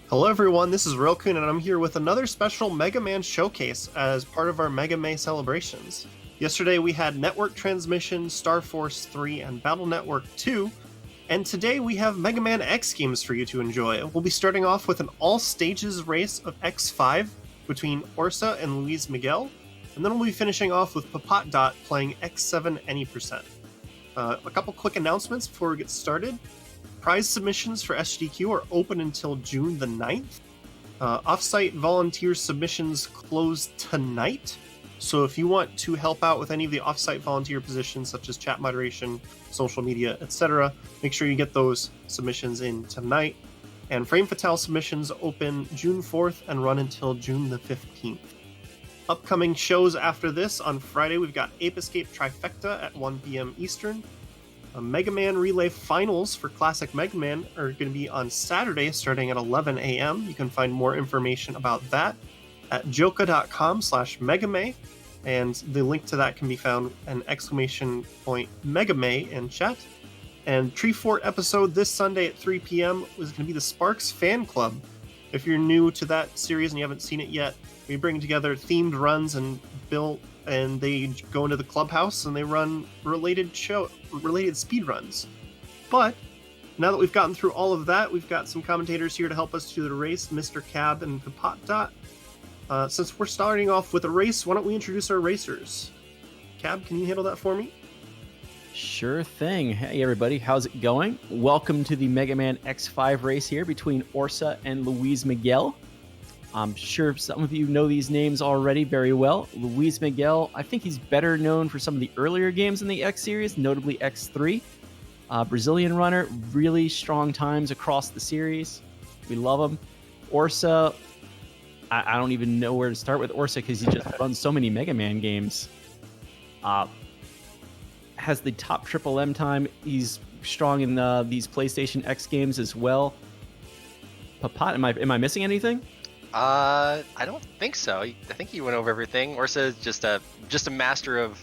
Hello everyone, this is Rilkun and I'm here with another special Mega Man showcase as part of our Mega May celebrations. Yesterday we had Network Transmission, Star Force 3, and Battle Network 2, and today we have Mega Man X games for you to enjoy. We'll be starting off with an all-stages race of X5 between Orsa and Luis Miguel, and then we'll be finishing off with Papat Dot playing X7 Any Percent. A couple quick announcements before we get started. Prize submissions for SGDQ are open until June the 9th. Offsite volunteer submissions close tonight. So if you want to help out with any of the offsite volunteer positions such as chat moderation, social media, etc., make sure you get those submissions in tonight. And Frame Fatale submissions open June 4th and run until June the 15th. Upcoming shows after this, on Friday we've got Ape Escape Trifecta at 1 p.m. Eastern. Mega Man Relay Finals for Classic Mega Man are going to be on Saturday starting at 11 a.m. You can find more information about that at joka.com/megamay, and the link to that can be found an !megamay in chat. And Tree Fort episode this Sunday at 3 p.m. is going to be the Sparks Fan Club. If you're new to that series and you haven't seen it yet, we bring together themed runs and they go into the clubhouse and they run related speed runs. But now that we've gotten through all of that, we've got some commentators here to help us through the race, Mr. Cab and Papat Dot. Since we're starting off with a race, why don't we introduce our racers? Cab, can you handle that for me? Sure thing. Hey everybody, how's it going? Welcome to the Mega Man X5 race here between Orsa and Luis Miguel. I'm sure some of you know these names already very well. Luis Miguel, I think he's better known for some of the earlier games in the X series, notably X3. Brazilian runner, really strong times across the series. We love him. Orsa, I don't even know where to start with Orsa because he just runs so many Mega Man games. Has the top Triple M time. He's strong in these PlayStation X games as well. Papat, am I missing anything? I don't think so. I think he went over everything. Orsa is just a master of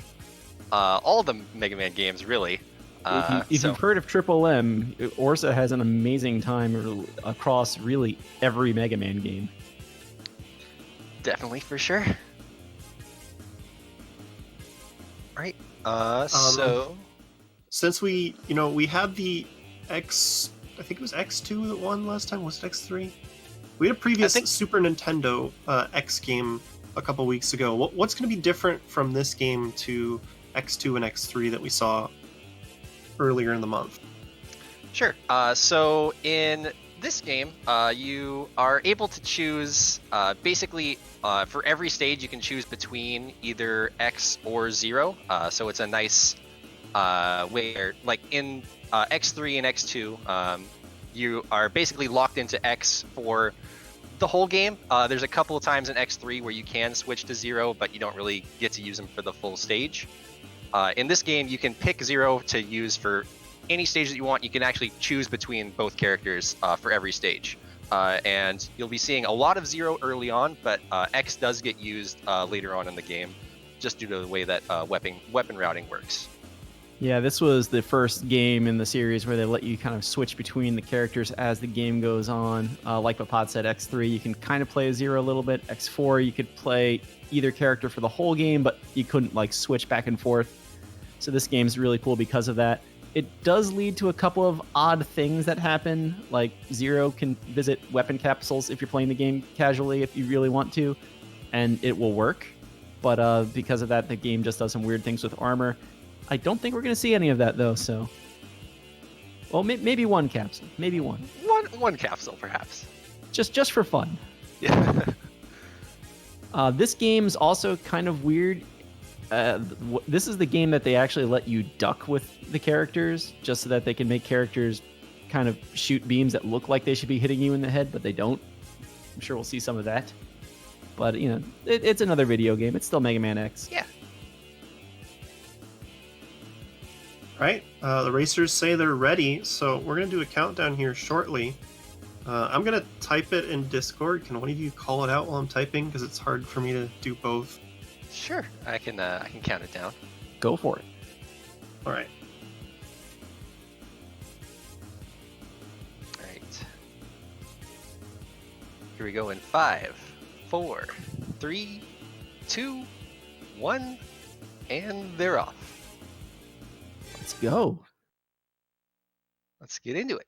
all the Mega Man games, really. If you've heard of Triple M, Orsa has an amazing time across really every Mega Man game. Definitely, for sure. Right. Since we had the X, I think it was X2 that won last time. Was it X3? We had a previous Super Nintendo X game a couple weeks ago. What's going to be different from this game to X2 and X3 that we saw earlier in the month? Sure. So in this game, you are able to choose basically for every stage you can choose between either X or 0. So it's a nice way where, like in X3 and X2, you are basically locked into X for the whole game. There's a couple of times in X3 where you can switch to 0, but you don't really get to use them for the full stage. In this game, you can pick 0 to use for any stage that you want. You can actually choose between both characters for every stage. And you'll be seeing a lot of 0 early on, but X does get used later on in the game, just due to the way that weapon routing works. Yeah, this was the first game in the series where they let you kind of switch between the characters as the game goes on. Like Papat said, X3, you can kind of play a 0 a little bit. X4, you could play either character for the whole game, but you couldn't like switch back and forth. So this game's really cool because of that. It does lead to a couple of odd things that happen, like 0 can visit weapon capsules if you're playing the game casually if you really want to, and it will work. But because of that, the game just does some weird things with armor. I don't think we're going to see any of that, though, so... Well, maybe one capsule. Maybe one. One capsule, perhaps. Just for fun. Yeah. This game's also kind of weird. This is the game that they actually let you duck with the characters, just so that they can make characters kind of shoot beams that look like they should be hitting you in the head, but they don't. I'm sure we'll see some of that. But, it's another video game. It's still Mega Man X. Yeah. Right, the racers say they're ready, so we're going to do a countdown here shortly. I'm going to type it in Discord. Can one of you call it out while I'm typing? Because it's hard for me to do both. Sure, I can count it down. Go for it. All right. Here we go in 5, 4, 3, 2, 1, and they're off. Let's go. Let's get into it.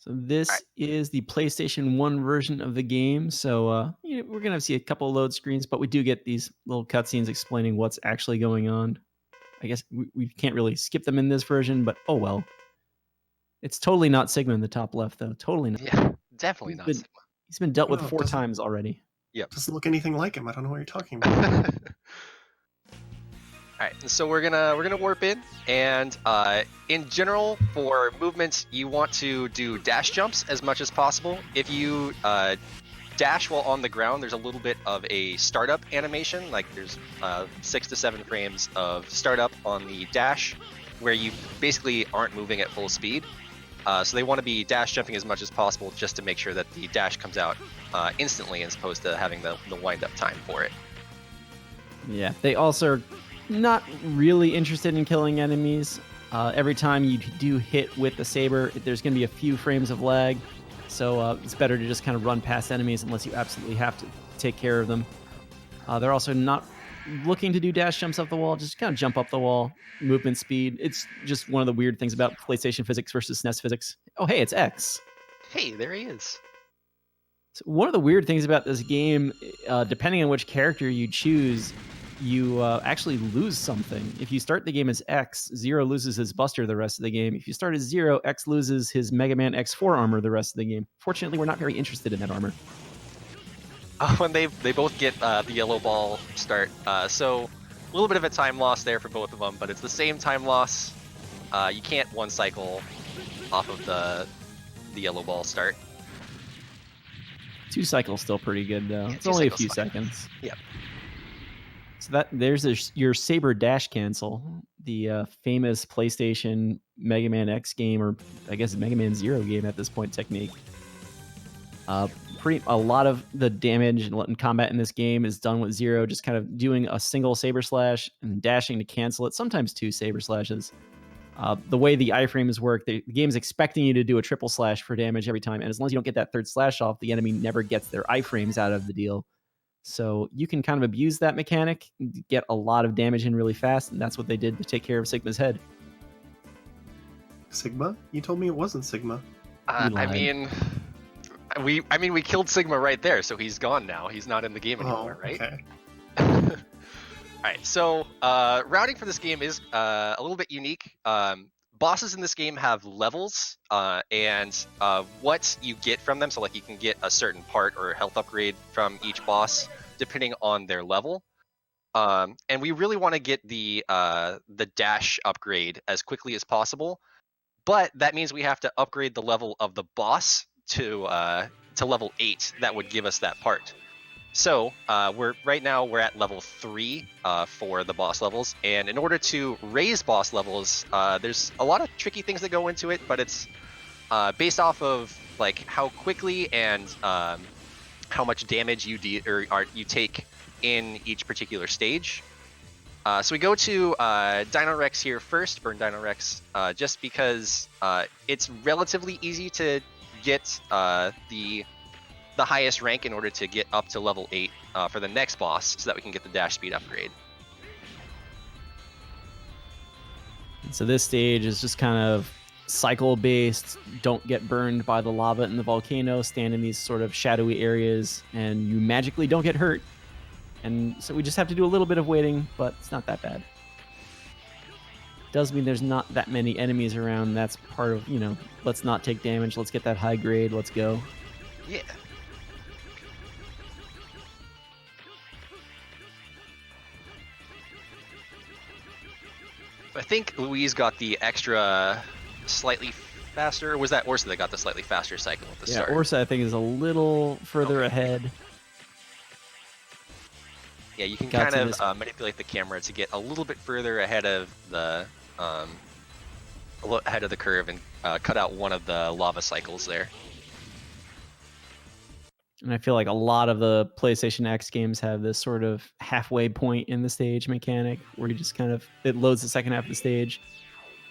So this is the PlayStation 1 version of the game. So we're going to see a couple of load screens, but we do get these little cutscenes explaining what's actually going on. I guess we can't really skip them in this version, but oh well. It's totally not Sigma in the top left, though. Totally not. Yeah, definitely not Sigma. He's been dealt with No, 4 times already. Yep. Doesn't look anything like him. I don't know what you're talking about. All right, so we're gonna warp in, and in general, for movements, you want to do dash jumps as much as possible. If you dash while on the ground, there's a little bit of a startup animation, like there's 6 to 7 frames of startup on the dash, where you basically aren't moving at full speed. So they want to be dash jumping as much as possible just to make sure that the dash comes out instantly as opposed to having the wind-up time for it. Yeah, they also are not really interested in killing enemies. Every time you do hit with the saber, there's going to be a few frames of lag. So it's better to just kind of run past enemies unless you absolutely have to take care of them. They're also not looking to do dash jumps up the wall, just kind of jump up the wall, movement speed. It's just one of the weird things about PlayStation physics versus SNES physics. Oh, hey, it's X. Hey, there he is. So one of the weird things about this game, depending on which character you choose, you actually lose something. If you start the game as X, Zero loses his Buster the rest of the game. If you start as Zero, X loses his Mega Man X4 armor the rest of the game. Fortunately, we're not very interested in that armor. When they both get the yellow ball start, so a little bit of a time loss there for both of them, but it's the same time loss. You can't one cycle off of the yellow ball start. 2 cycles still pretty good though. Yeah, it's only a few fine. seconds. Yep. So there's your Saber dash cancel, the famous PlayStation Mega Man X game, or I guess Mega Man Zero game at this point technique. A lot of the damage and combat in this game is done with Zero, just kind of doing a single saber slash and dashing to cancel it. Sometimes 2 saber slashes. The way the iframes work, the game's expecting you to do a triple slash for damage every time, and as long as you don't get that 3rd slash off, the enemy never gets their iframes out of the deal. So you can kind of abuse that mechanic, get a lot of damage in really fast, and that's what they did to take care of Sigma's head. Sigma? You told me it wasn't Sigma. I mean, we killed Sigma right there, so he's gone now. He's not in the game anymore, right? Okay. Alright, so routing for this game is a little bit unique. Bosses in this game have levels, and what you get from them, so like you can get a certain part or health upgrade from each boss depending on their level. And we really want to get the dash upgrade as quickly as possible, but that means we have to upgrade the level of the boss to level 8. That would give us that part. So we're at level 3 for the boss levels, and in order to raise boss levels, there's a lot of tricky things that go into it, but it's based off of like how quickly and how much damage you take in each particular stage. So we go to Dino Rex here first, Burn Dino Rex, just because it's relatively easy to get the highest rank in order to get up to level 8 for the next boss, so that we can get the dash speed upgrade. So this stage is just kind of cycle based. Don't get burned by the lava in the volcano, stand in these sort of shadowy areas, and you magically don't get hurt. And so we just have to do a little bit of waiting, but it's not that bad. Does mean there's not that many enemies around. That's part of, let's not take damage, let's get that high grade, let's go. Yeah. I think Louise got the extra slightly faster, or was that Orsa that got the slightly faster cycle at the start? Yeah, Orsa I think is a little further ahead. Yeah, you can kind of manipulate the camera to get a little bit further ahead of the curve and cut out one of the lava cycles there. And I feel like a lot of the PlayStation X games have this sort of halfway point in the stage mechanic where you just it loads the second half of the stage.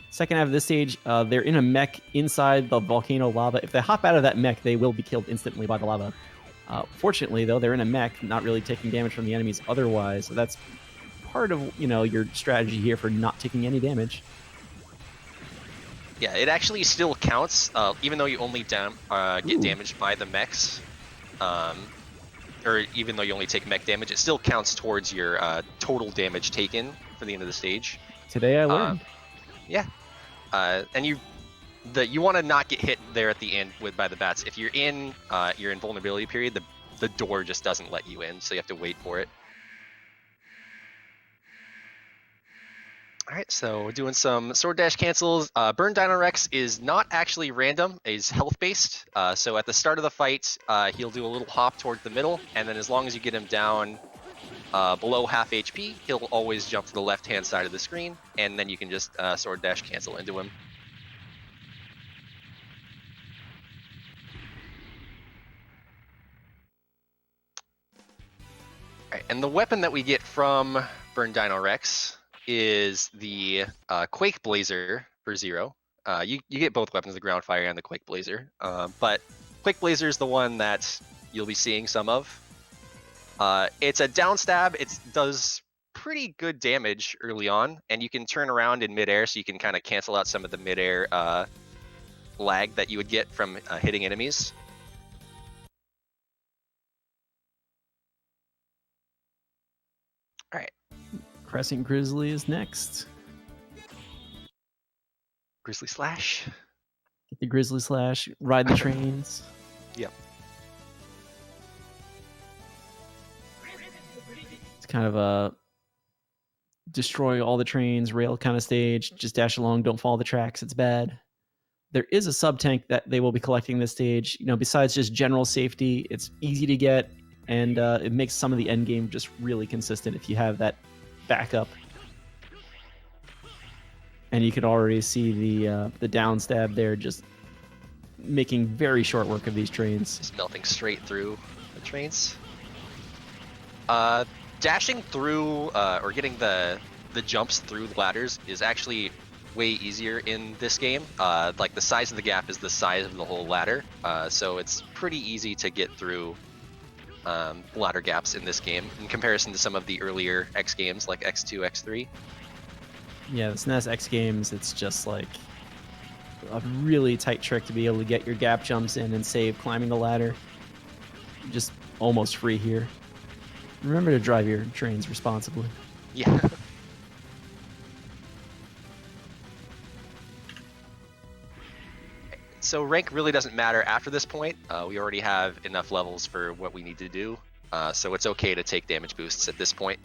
Second half of the stage, they're in a mech inside the volcano lava. If they hop out of that mech, they will be killed instantly by the lava. Fortunately, though, they're in a mech, not really taking damage from the enemies otherwise. So that's part of your strategy here for not taking any damage. Yeah, it actually still counts, even though you only get damaged by the mechs. Or even though you only take mech damage, it still counts towards your total damage taken for the end of the stage. Today I learned. Yeah, and you want to not get hit there at the end by the bats. If you're in invulnerability period, the door just doesn't let you in, so you have to wait for it. All right, so we're doing some sword dash cancels. Burn Dino Rex is not actually random; is health based. So at the start of the fight, he'll do a little hop toward the middle, and then as long as you get him down below half HP, he'll always jump to the left-hand side of the screen, and then you can just sword dash cancel into him. All right, and the weapon that we get from Burn Dino Rex is the Quake Blazer for 0. You get both weapons, the Ground Fire and the Quake Blazer, but Quake Blazer is the one that you'll be seeing some of. It's a down stab. It does pretty good damage early on, and you can turn around in midair, so you can kind of cancel out some of the midair lag that you would get from hitting enemies. All right. Crescent Grizzly is next. Grizzly Slash. Get the Grizzly Slash, ride the trains. Yep. It's kind of a destroy all the trains, rail kind of stage. Just dash along, don't follow the tracks. It's bad. There is a sub tank that they will be collecting this stage. Besides just general safety, it's easy to get, and it makes some of the end game just really consistent if you have that backup. And you can already see the down stab there, just making very short work of these trains. Just melting straight through the trains. Dashing through or getting the jumps through the ladders is actually way easier in this game. Like the size of the gap is the size of the whole ladder, so it's pretty easy to get through ladder gaps in this game in comparison to some of the earlier X games like X2, X3. Yeah, the SNES X games, it's just like a really tight trick to be able to get your gap jumps in and save climbing the ladder. Just almost free here. Remember to drive your trains responsibly. Yeah. So rank really doesn't matter after this point. We already have enough levels for what we need to do, so it's okay to take damage boosts at this point.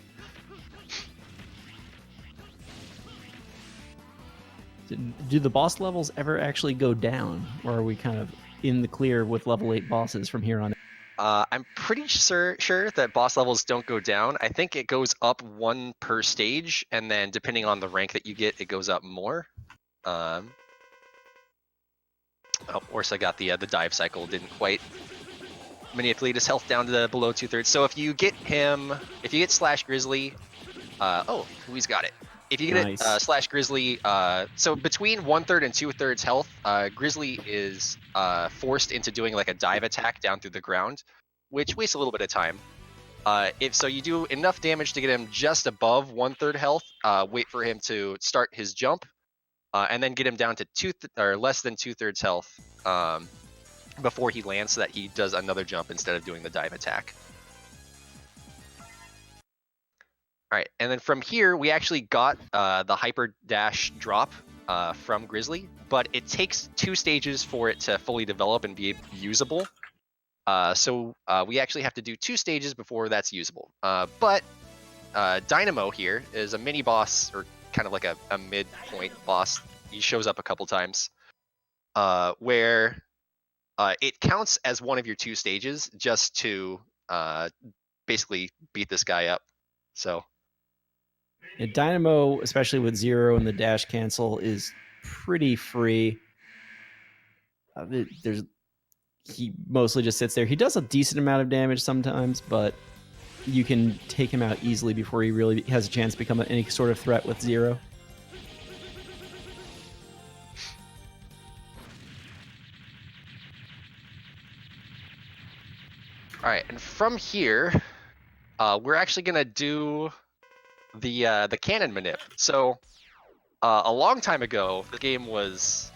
Do the boss levels ever actually go down, or are we kind of in the clear with level 8 bosses from here on? I'm pretty sure that boss levels don't go down. I think it goes up 1 per stage, and then depending on the rank that you get, it goes up more. Of course, I got the dive cycle. Didn't quite manipulate his health down to below 2/3. So if you get Slash Grizzly, he's got it. If you get Nice. it Slash Grizzly, so between 1/3 and 2/3 health, Grizzly is forced into doing like a dive attack down through the ground, which wastes a little bit of time. If so, you do enough damage to get him just above 1/3 health. Wait for him to start his jump, and then get him down to less than 2/3 health before he lands, so that he does another jump instead of doing the dive attack. All right, and then from here, we actually got the Hyper Dash drop from Grizzly, but it takes 2 stages for it to fully develop and be usable. So we actually have to do 2 stages before that's usable. But Dynamo here is a mini boss, or kind of like a mid-point boss. He shows up a couple times, where it counts as one of your 2 stages just to basically beat this guy up. So. Yeah, Dynamo, especially with 0 and the dash cancel, is pretty free. He mostly just sits there. He does a decent amount of damage sometimes, but you can take him out easily before he really has a chance to become any sort of threat with 0. All right, and from here, we're actually gonna do the cannon manip. So a long time ago, the game was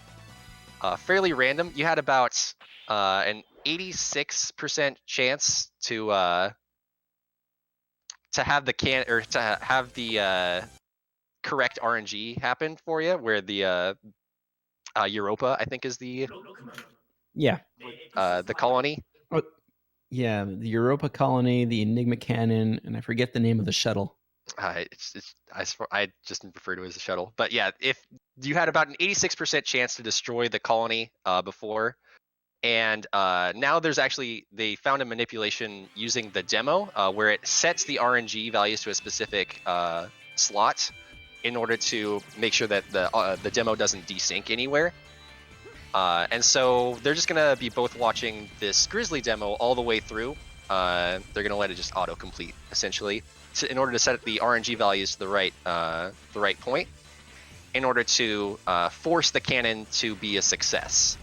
fairly random. You had about an 86% chance to have the correct RNG happen for you, where the Europa, I think, is the Yeah. colony. Oh, yeah, the Europa colony, the Enigma cannon, and I forget the name of the shuttle. I just refer to it as a shuttle. But yeah, if you had about an 86% chance to destroy the colony before, and now they found a manipulation using the demo where it sets the RNG values to a specific slot in order to make sure that the demo doesn't desync anywhere. And so they're just gonna be both watching this Grizzly demo all the way through. They're gonna let it just autocomplete essentially, in order to set the RNG values to the right point, in order to force the cannon to be a success.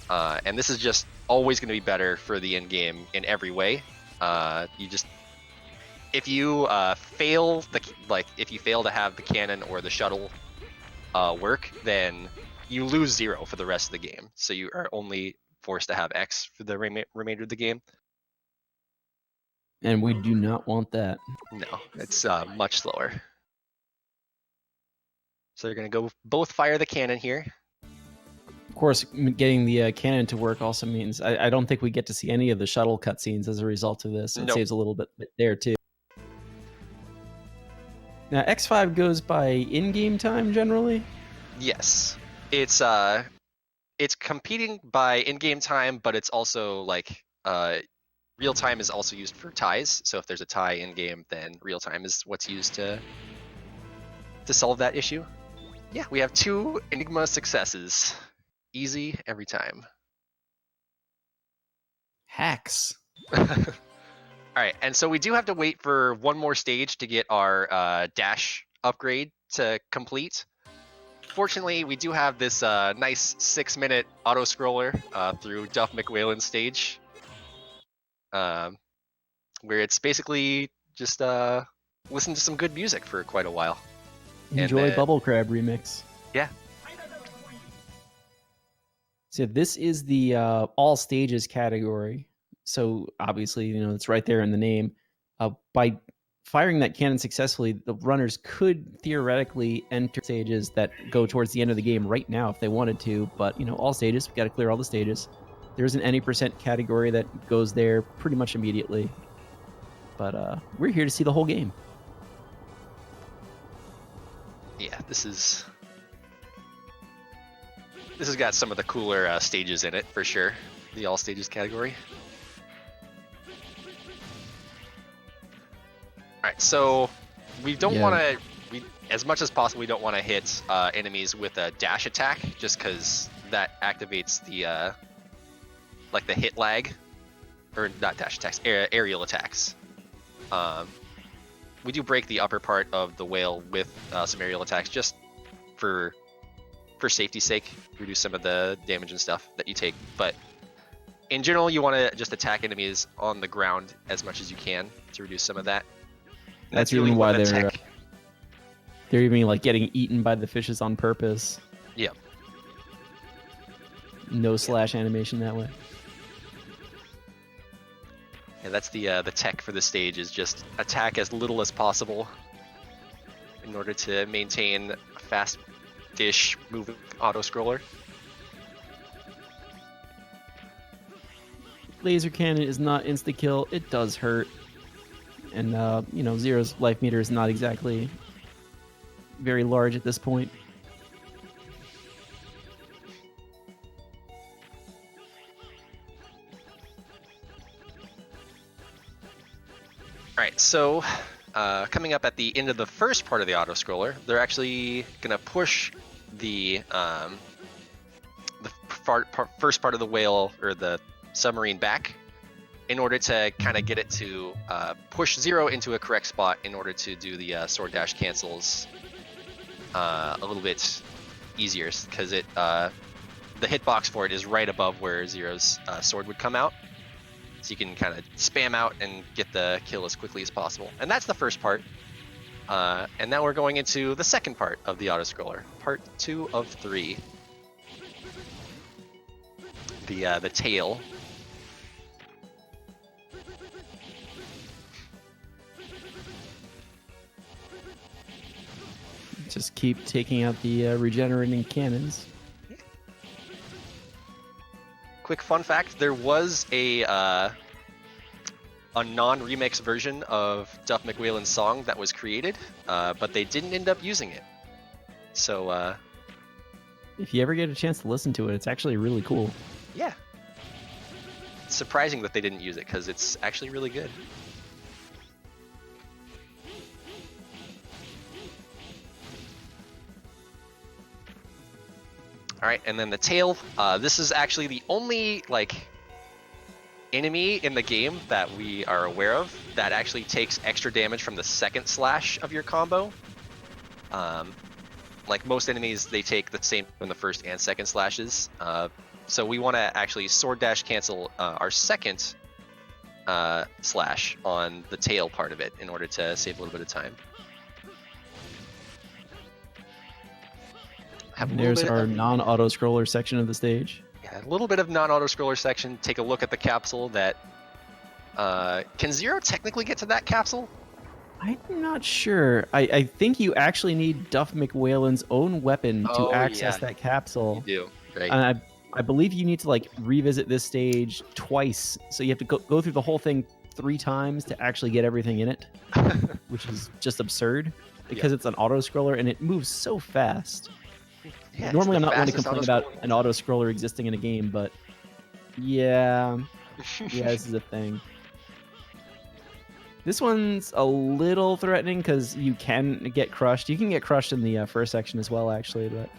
And this is just always going to be better for the end game in every way. If you fail to have the cannon or the shuttle work, then you lose 0 for the rest of the game. So you are only forced to have X for the remainder of the game. And we do not want that. No, it's much slower. So they're going to go both fire the cannon here. Of course, getting the cannon to work also means I don't think we get to see any of the shuttle cutscenes as a result of this. It saves a little bit there too. Now, X5 goes by in-game time generally? Yes. It's competing by in-game time, but it's also like real time is also used for ties. So if there's a tie in-game, then real time is what's used to solve that issue. Yeah, we have 2 Enigma successes. Easy every time. Hacks. All right, and so we do have to wait for one more stage to get our dash upgrade to complete. Fortunately, we do have this nice 6-minute auto scroller through Duff McWhalen's stage, where it's basically just listen to some good music for quite a while. Enjoy Bubble Crab remix. Yeah. So this is the all stages category. So obviously, it's right there in the name. By firing that cannon successfully, the runners could theoretically enter stages that go towards the end of the game right now if they wanted to. But, all stages, we've got to clear all the stages. There's an any percent category that goes there pretty much immediately. But we're here to see the whole game. Yeah, this has got some of the cooler stages in it, for sure. The all stages category. Alright, so we don't want to, as much as possible, we don't want to hit enemies with a dash attack, just because that activates the the hit lag, or not dash attacks, aerial attacks. We do break the upper part of the whale with some aerial attacks, just for safety's sake, reduce some of the damage and stuff that you take. But in general, you want to just attack enemies on the ground as much as you can to reduce some of that. And that's really why they're even getting eaten by the fishes on purpose. Yeah. No slash animation that way. Yeah, that's the tech for the stage, is just attack as little as possible in order to maintain a fast-ish moving auto-scroller. Laser cannon is not insta-kill. It does hurt. And, Zero's life meter is not exactly very large at this point. Alright, so coming up at the end of the first part of the auto-scroller, they're actually going to push the first part of the whale, or the submarine, back in order to kind of get it to push Zero into a correct spot in order to do the sword dash cancels a little bit easier, because the hitbox for it is right above where Zero's sword would come out. So you can kind of spam out and get the kill as quickly as possible. And that's the first part. And now we're going into the second part of the auto-scroller, part 2 of 3. The tail. Just keep taking out the regenerating cannons. Quick fun fact: there was a non-remix version of Duff McWhalen's song that was created, but they didn't end up using it. So, if you ever get a chance to listen to it, it's actually really cool. Yeah. It's surprising that they didn't use it because it's actually really good. All right, and then the tail. This is actually the only enemy in the game that we are aware of that actually takes extra damage from the second slash of your combo. Like most enemies, they take the same from the first and second slashes. So we want to actually sword dash cancel our second slash on the tail part of it in order to save a little bit of time. There's our non-auto scroller section of the stage. Yeah, a little bit of non-auto scroller section. Take a look at the capsule that can Zero technically get to that capsule? I'm not sure. I think you actually need Duff McWhalen's own weapon to access that capsule. You do, right? And I believe you need to revisit this stage twice. So you have to go through the whole thing 3 times to actually get everything in it, which is just absurd because it's an auto scroller and it moves so fast. Yeah, normally I'm not one to complain about an auto scroller existing in a game, but yeah, this is a thing. This one's a little threatening because you can get crushed. You can get crushed in the first section as well, actually, but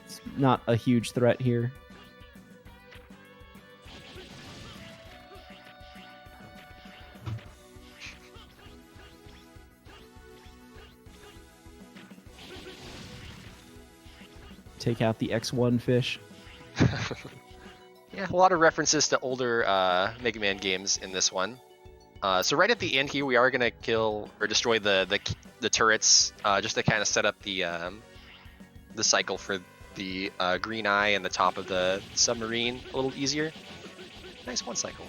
it's not a huge threat here. Take out the X1 fish. Yeah, a lot of references to older Mega Man games in this one. So right at the end here, we are gonna kill or destroy the turrets, just to kind of set up the cycle for the green eye and the top of the submarine a little easier. Nice 1 cycle.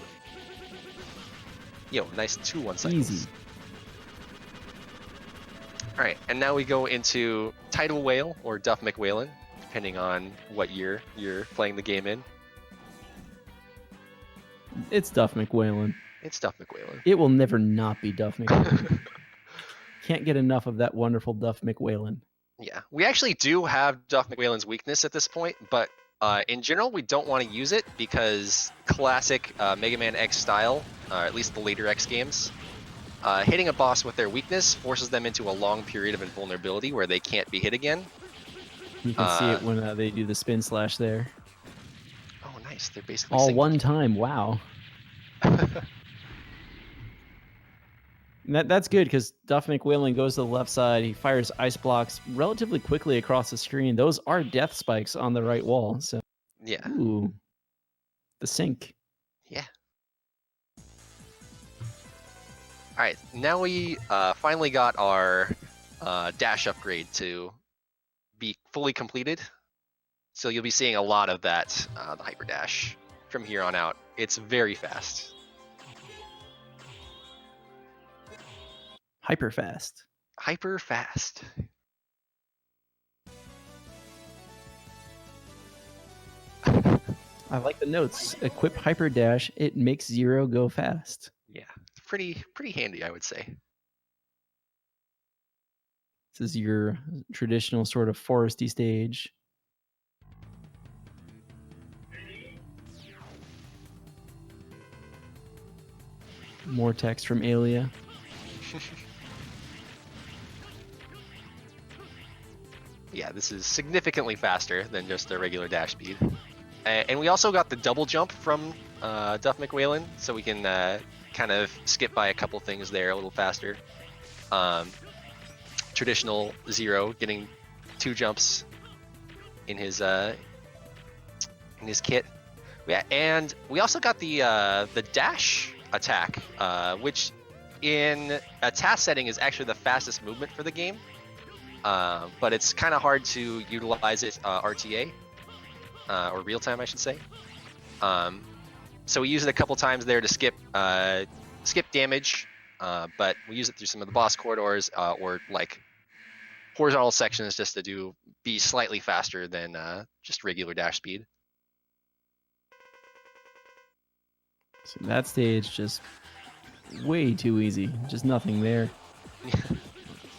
Yo, nice 2 1 cycles. Easy. All right, and now we go into Tidal Whale or Duff McWhalen, depending on what year you're playing the game in. It's Duff McWhalen. It's Duff McWhalen. It will never not be Duff McWhalen. Can't get enough of that wonderful Duff McWhalen. Yeah, we actually do have Duff McWhalen's weakness at this point, but in general, we don't want to use it because classic Mega Man X style, at least the later X games, hitting a boss with their weakness forces them into a long period of invulnerability where they can't be hit again. You can see it when they do the spin slash there. Oh, nice. They're basically all one time. Wow. That's good because Duff McWhalen goes to the left side. He fires ice blocks relatively quickly across the screen. Those are death spikes on the right wall. So yeah. Ooh. The sink. Yeah. All right. Now we finally got our dash upgrade to be fully completed. So you'll be seeing a lot of that, the hyper dash from here on out. It's very fast. Hyper fast. Hyper fast. I like the notes. Equip hyper dash. It makes Zero go fast. Yeah, it's pretty handy, I would say. This is your traditional sort of foresty stage. More text from Alia. Yeah, this is significantly faster than just a regular dash speed. And we also got the double jump from Duff McWhalen, so we can kind of skip by a couple things there a little faster. Traditional Zero getting 2 jumps in his kit. Yeah, and we also got the dash attack, which in a task setting is actually the fastest movement for the game, but it's kind of hard to utilize it RTA, or real time, I should say. So we use it a couple times there to skip damage, but we use it through some of the boss corridors or like horizontal sections just to be slightly faster than just regular dash speed. So that stage just way too easy. Just nothing there.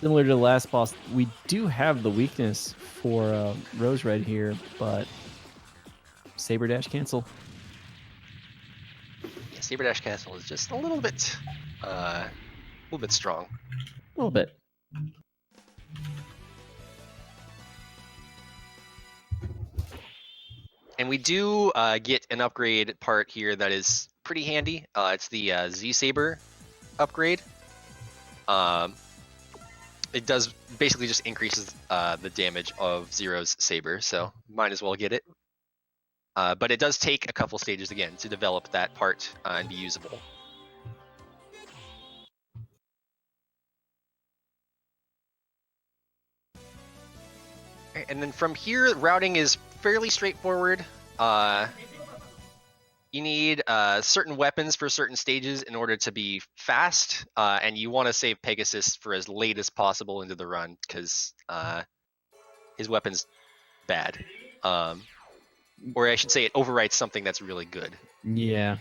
Similar to the last boss, we do have the weakness for Rose Red here, but Saber Dash cancel. Yeah, Saber Dash cancel is just a little bit strong. A little bit. And we do get an upgrade part here that is pretty handy. It's the Z Saber upgrade. It does basically just increases the damage of Zero's Saber, so might as well get it. But it does take a couple stages again to develop that part and be usable. And then from here, routing is fairly straightforward. You need certain weapons for certain stages in order to be fast, and you want to save Pegasus for as late as possible into the run because his weapon's bad. Or I should say it overwrites something that's really good. Yeah.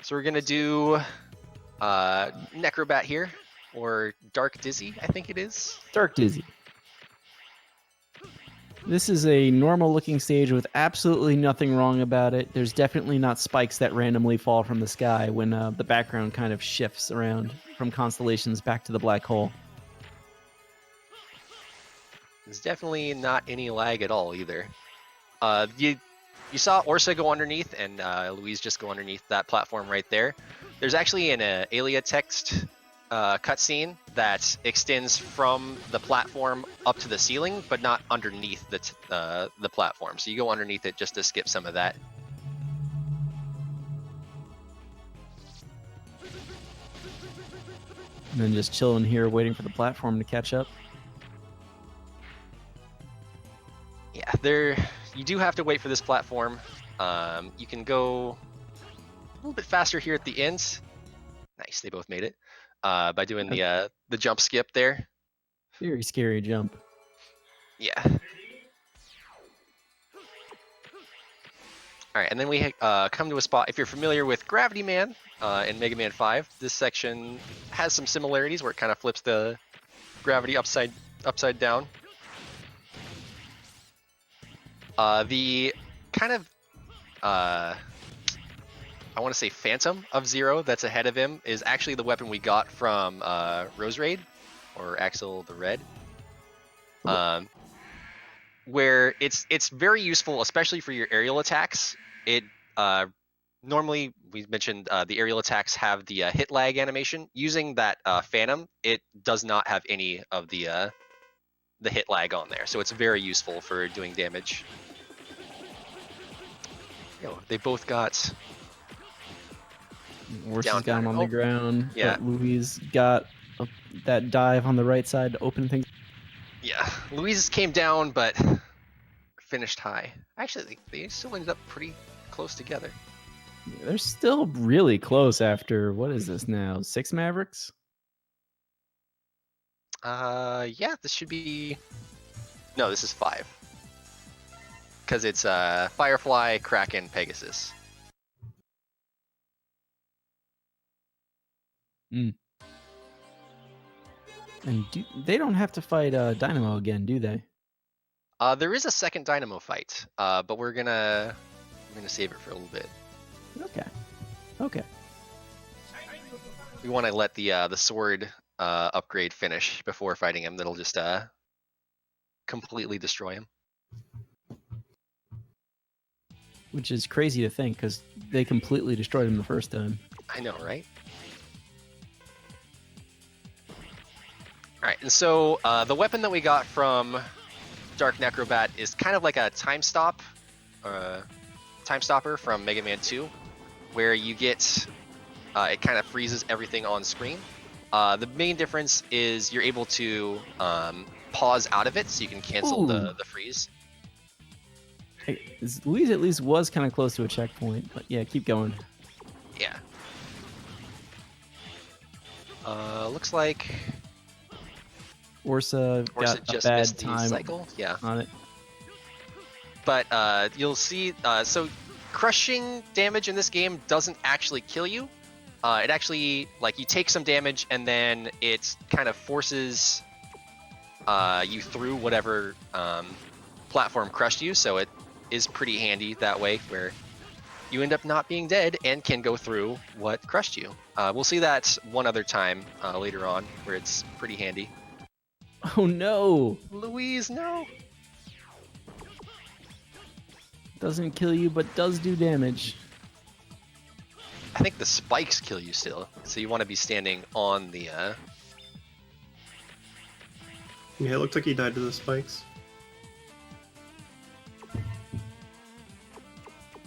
So we're going to do Necrobat here, or Dark Dizzy, I think it is. Dark Dizzy. This is a normal looking stage with absolutely nothing wrong about it. There's definitely not spikes that randomly fall from the sky when the background kind of shifts around from constellations back to the black hole. There's definitely not any lag at all either. You saw Orsa go underneath and Louise just go underneath that platform right there. There's actually an Alia text cutscene that extends from the platform up to the ceiling, but not underneath the platform. So you go underneath it just to skip some of that. And then just chilling here waiting for the platform to catch up. Yeah, you do have to wait for this platform. You can go a little bit faster here at the end. Nice, they both made it. By doing the jump skip there. Very scary jump. Yeah. All right, and then we come to a spot. If you're familiar with Gravity Man in Mega Man 5, this section has some similarities where it kind of flips the gravity upside down. The kind of I want to say Phantom of Zero that's ahead of him is actually the weapon we got from Rose Raid, or Axel the Red, where it's very useful, especially for your aerial attacks. It normally, we mentioned the aerial attacks have the hit lag animation. Using that Phantom, it does not have any of the hit lag on there, so it's very useful for doing damage. They both got. Orsa's got him on the ground. Yeah. But Louise got that dive on the right side to open things. Yeah, Louise came down, but finished high. Actually, they still ended up pretty close together. They're still really close after, what is this now, 6 Mavericks? Yeah, this should be... No, this is 5. Because it's Firefly, Kraken, Pegasus. And they don't have to fight Dynamo again, do they? There is a second Dynamo fight, but we're gonna save it for a little bit. Okay. We want to let the sword upgrade finish before fighting him. That'll just completely destroy him. Which is crazy to think, because they completely destroyed him the first time. I know, right? Alright, and so the weapon that we got from Dark Necrobat is kind of like a time stopper from Mega Man 2, where you get it kind of freezes everything on screen. The main difference is you're able to pause out of it, so you can cancel the freeze. Louise at least was kind of close to a checkpoint, but yeah, keep going. Yeah. Looks like Ursa got a just bad missed the time cycle. Yeah. on it. But you'll see, so crushing damage in this game doesn't actually kill you. It actually, like, you take some damage and then it kind of forces you through whatever platform crushed you, so it is pretty handy that way, where you end up not being dead and can go through what crushed you. We'll see that one other time later on, where it's pretty handy. Oh no! Louise, no! Doesn't kill you, but does do damage. I think the spikes kill you still, so you want to be standing on the... Yeah, it looked like he died to the spikes.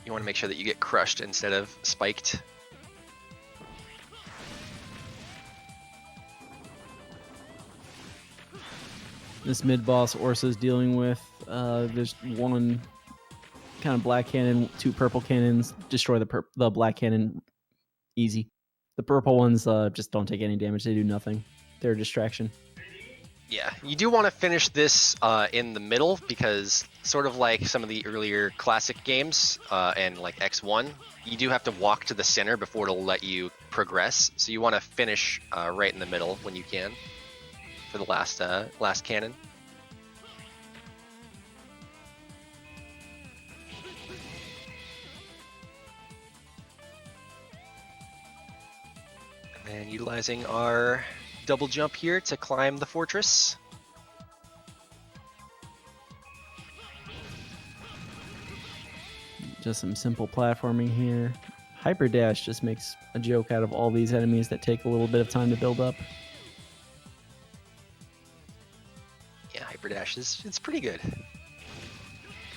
You want to make sure that you get crushed instead of spiked. This mid-boss Ursa's dealing with, there's one kind of black cannon, 2 purple cannons. Destroy the black cannon easy. The purple ones just don't take any damage. They do nothing. They're a distraction. Yeah, you do want to finish this in the middle, because sort of like some of the earlier classic games and like X1, you do have to walk to the center before it'll let you progress. So you want to finish right in the middle when you can for the last cannon. And then utilizing our double jump here to climb the fortress. Just some simple platforming here. Hyper Dash just makes a joke out of all these enemies that take a little bit of time to build up. Yeah, Hyper Dash it's pretty good.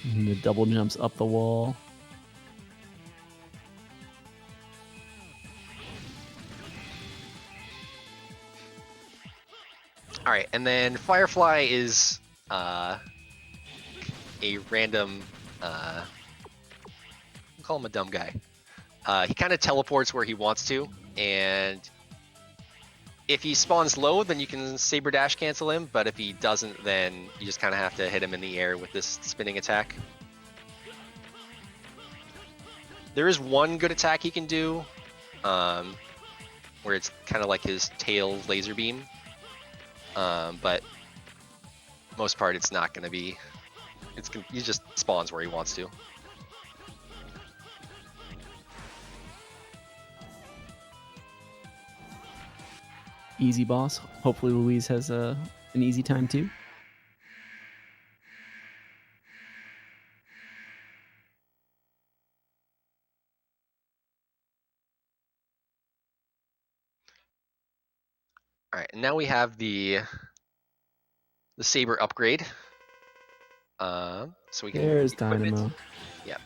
And the double jumps up the wall. All right, and then Firefly is a random, we'll call him a dumb guy. He kind of teleports where he wants to, and if he spawns low, then you can Saber Dash cancel him, but if he doesn't, then you just kind of have to hit him in the air with this spinning attack. There is one good attack he can do, where it's kind of like his tail laser beam. But most part, it's not going to be. He just spawns where he wants to. Easy boss. Hopefully Louise has an easy time too. All right, and now we have the Saber upgrade. So we can. There's equip it. Dynamo. Yep.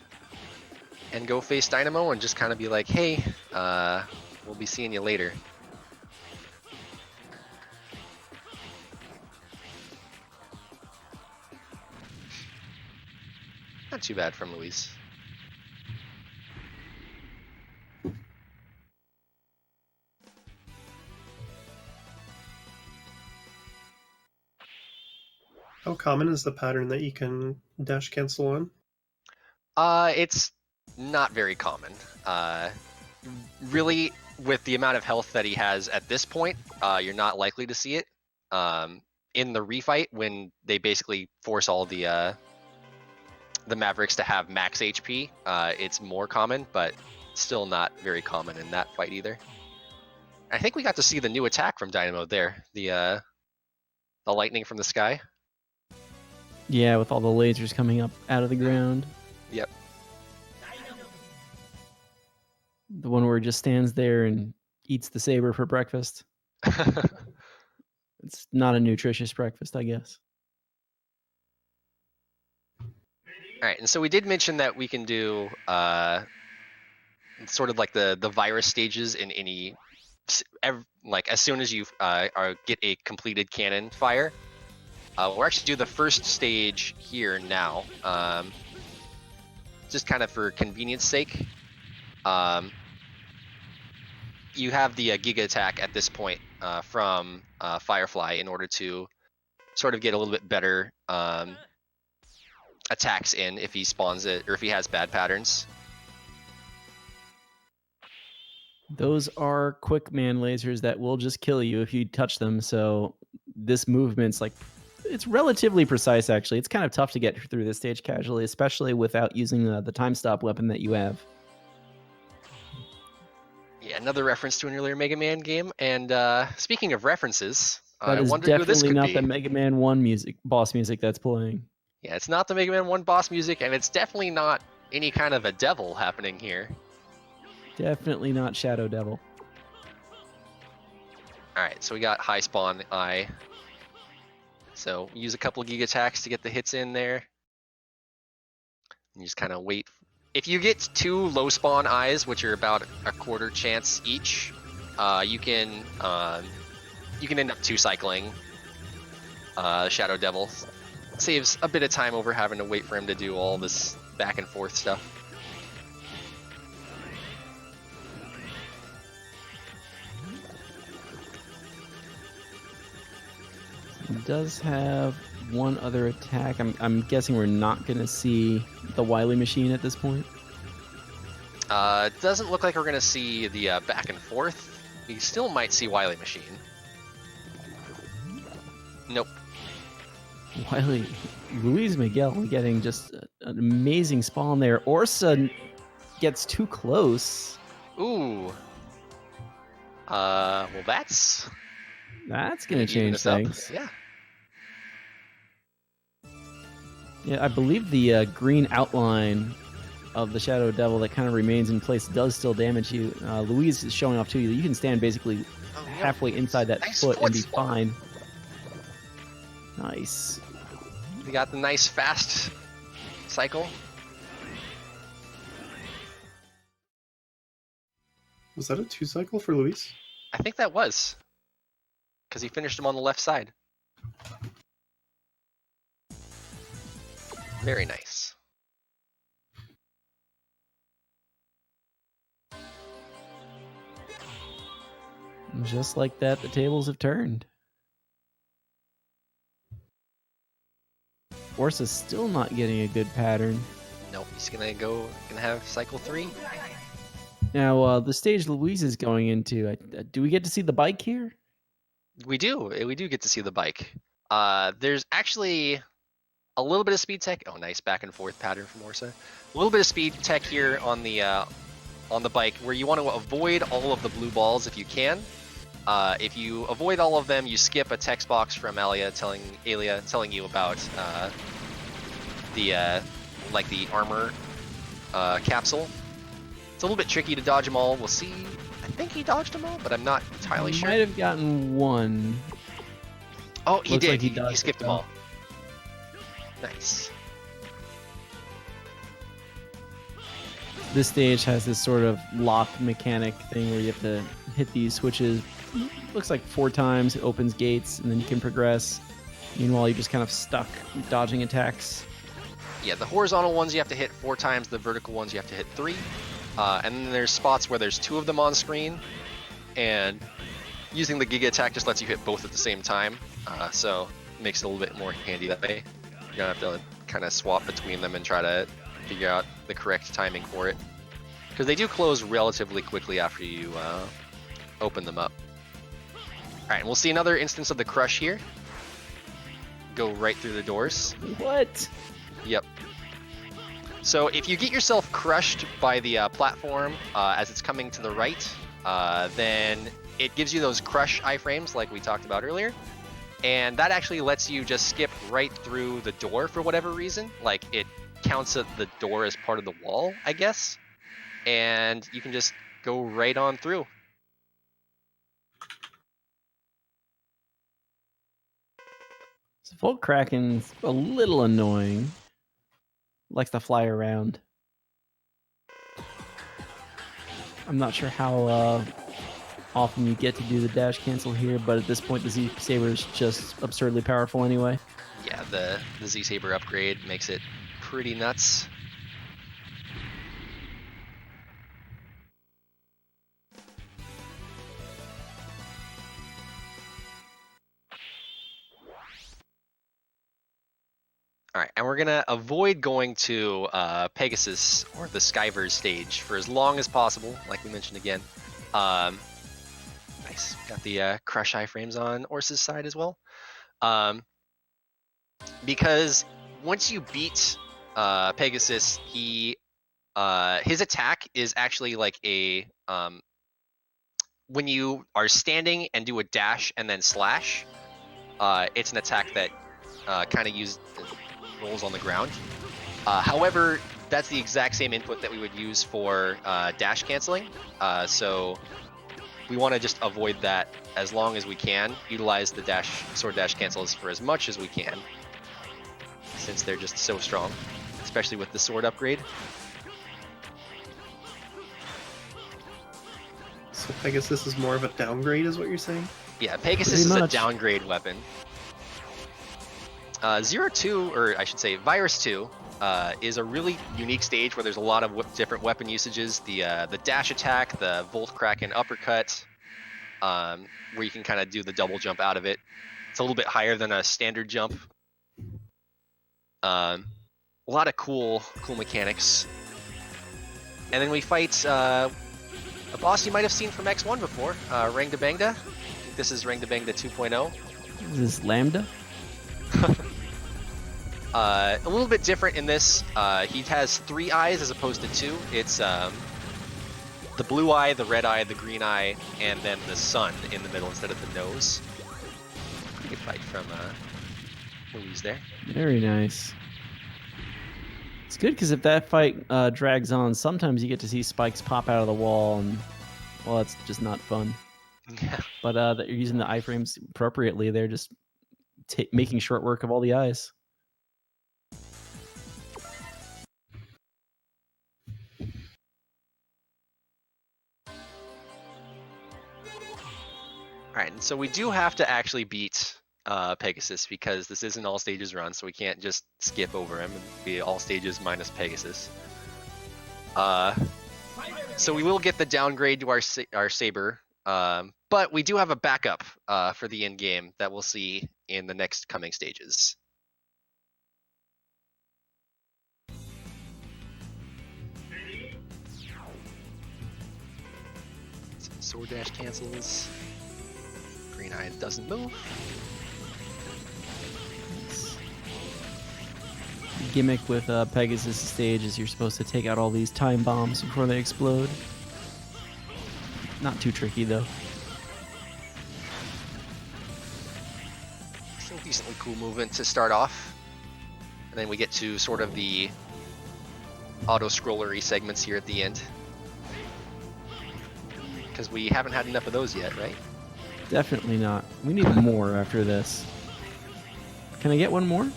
And go face Dynamo and just kind of be like, hey, we'll be seeing you later. Not too bad from Luis. How common is the pattern that you can dash cancel on? It's not very common. Really, with the amount of health that he has at this point, you're not likely to see it. In the refight, when they basically force all the Mavericks to have max HP, it's more common, but still not very common in that fight either. I think we got to see the new attack from Dynamo there, the lightning from the sky. Yeah, with all the lasers coming up out of the ground. Yep. The one where he just stands there and eats the saber for breakfast. It's not a nutritious breakfast, I guess. All right, and so we did mention that we can do sort of like the virus stages in any like as soon as you get a completed cannon fire. We'll actually do the first stage here now, just kind of for convenience sake. You have the Giga Attack at this point from Firefly in order to sort of get a little bit better attacks in if he spawns it or if he has bad patterns. Those are quick man lasers that will just kill you if you touch them. So this movement's like, it's relatively precise actually. It's kind of tough to get through this stage casually, especially without using the time stop weapon that you have. Yeah, another reference to an earlier Mega Man game. And speaking of references, That I is wonder who this definitely could not be. the Mega Man 1 boss music that's playing. Yeah, it's not the Mega Man 1 boss music, and it's definitely not any kind of a devil happening here. Definitely not Shadow Devil. Alright, so we got high spawn eye. So use a couple Giga Attacks to get the hits in there. And you just kind of wait. If you get 2 low spawn eyes, which are about a quarter chance each, you can end up 2 cycling Shadow Devil. Saves a bit of time over having to wait for him to do all this back and forth stuff. He does have one other attack. I'm guessing we're not going to see the Wily Machine at this point. It doesn't look like we're going to see the back and forth. We still might see Wily Machine. Nope. Wily, Luis Miguel getting just an amazing spawn there. Orsa gets too close. Ooh. Well, that's going to change things. Yeah. Yeah, I believe the green outline of the Shadow Devil that kind of remains in place does still damage you. Luis is showing off to you that you can stand basically halfway inside that foot and be fine. Nice. We got the nice fast cycle. Was that a 2 cycle for Luis? I think that was. Because he finished him on the left side. Very nice. Just like that, the tables have turned. Orsa's still not getting a good pattern. Nope, he's gonna have cycle 3. Now, the stage Luis is going into, do we get to see the bike here? We do get to see the bike. There's actually a little bit of speed tech. Oh, nice back and forth pattern from Orsa. A little bit of speed tech here on the bike, where you want to avoid all of the blue balls if you can. If you avoid all of them, you skip a text box from Alia telling you about the armor capsule. It's a little bit tricky to dodge them all. We'll see. I think he dodged them all, but I'm not entirely sure. Might have gotten one. Oh, he did. Like he skipped them all. Nice. This stage has this sort of lock mechanic thing where you have to hit these switches. Looks like 4 times. It opens gates, and then you can progress. Meanwhile, you're just kind of stuck dodging attacks. Yeah, the horizontal ones you have to hit 4 times. The vertical ones you have to hit 3. And then there's spots where there's 2 of them on screen, and using the Giga Attack just lets you hit both at the same time. So it makes it a little bit more handy that way. You're gonna have to kind of swap between them and try to figure out the correct timing for it, because they do close relatively quickly after you open them up. All right, we'll see another instance of the crush here. Go right through the doors. What? Yep. So if you get yourself crushed by the platform as it's coming to the right, then it gives you those crush iframes like we talked about earlier. And that actually lets you just skip right through the door for whatever reason. Like, it counts the door as part of the wall, I guess. And you can just go right on through. So Volt Kraken's a little annoying. Likes to fly around. I'm not sure how often you get to do the dash cancel here, but at this point the Z-Saber is just absurdly powerful anyway. Yeah, the Z-Saber upgrade makes it pretty nuts. All right, and we're gonna avoid going to Pegasus or the Skyverse stage for as long as possible, like we mentioned again. Nice, got the crush iframes on Orsa's side as well. Because once you beat Pegasus, his attack is actually like a when you are standing and do a dash and then slash, it's an attack that kind of rolls on the ground. However, that's the exact same input that we would use for dash canceling. So we want to just avoid that as long as we can. Utilize the sword dash cancels for as much as we can, since they're just so strong, especially with the sword upgrade. So Pegasus is more of a downgrade, is what you're saying? Yeah, Pegasus is a downgrade weapon. 0-2, or I should say Virus 2, is a really unique stage where there's a lot of different weapon usages. The dash attack, the Volt Kraken uppercut, where you can kind of do the double jump out of it. It's a little bit higher than a standard jump. A lot of cool mechanics. And then we fight a boss you might have seen from X1 before, Rangda Bangda. I think this is Rangda Bangda 2.0. Is this Lambda? A little bit different in this. He has 3 eyes as opposed to 2. It's the blue eye, the red eye, the green eye, and then the sun in the middle instead of the nose. Pretty good fight from Louise there. Very nice. It's good because if that fight drags on, sometimes you get to see spikes pop out of the wall, and well, that's just not fun. Yeah. But that you're using the iframes appropriately, they're just making short work of all the eyes. Alright, and so we do have to actually beat Pegasus because this is an all stages run, so we can't just skip over him and be all stages minus Pegasus. So we will get the downgrade to our Saber, but we do have a backup for the end game that we'll see in the next coming stages. Some sword dash cancels. Green eye doesn't move. The gimmick with Pegasus stage is you're supposed to take out all these time bombs before they explode. Not too tricky though. Still decently cool movement to start off. And then we get to sort of the auto-scrollery segments here at the end. Because we haven't had enough of those yet, right? Definitely not. We need more after this. Can I get one more?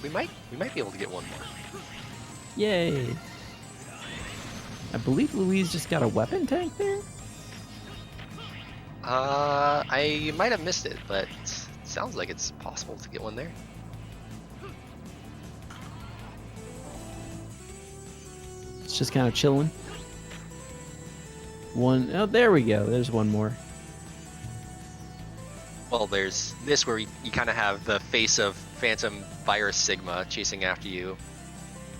We might be able to get one more. Yay! I believe Louise just got a weapon tank there? I might have missed it, but it sounds like it's possible to get one there. It's just kind of chilling. Oh, there we go. There's one more. Well, there's this where you kind of have the face of Phantom Virus Sigma chasing after you.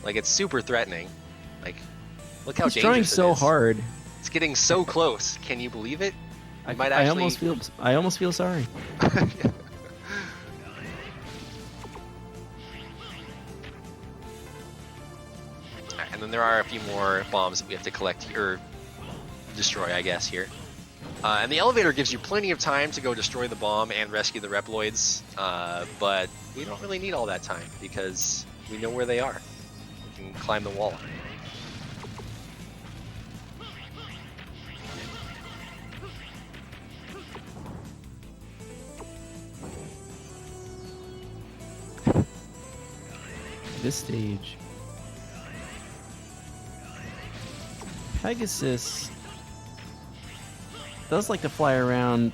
Like, it's super threatening. Like, look how He's dangerous trying it so is. hard. It's getting so close. Can you believe it? I actually... I almost feel sorry. And then there are a few more bombs that we have to collect or destroy, I guess, here. And the elevator gives you plenty of time to go destroy the bomb and rescue the Reploids, but we don't really need all that time because we know where they are. We can climb the wall. This stage. Pegasus does like to fly around.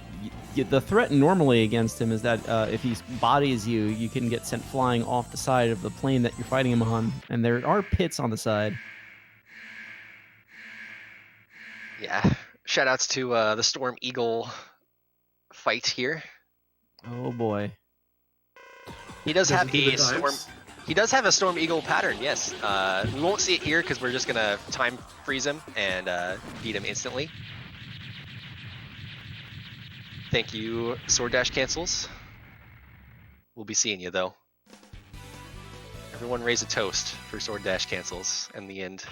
The threat normally against him is that if he bodies you, you can get sent flying off the side of the plane that you're fighting him on, and there are pits on the side. Yeah. Shoutouts to the Storm Eagle fight here. Oh boy. He does have he do the a storm. dives? He does have a Storm Eagle pattern. Yes. We won't see it here because we're just gonna time freeze him and beat him instantly. Thank you, Sword Dash cancels. We'll be seeing you though. Everyone raise a toast for Sword Dash cancels in the end.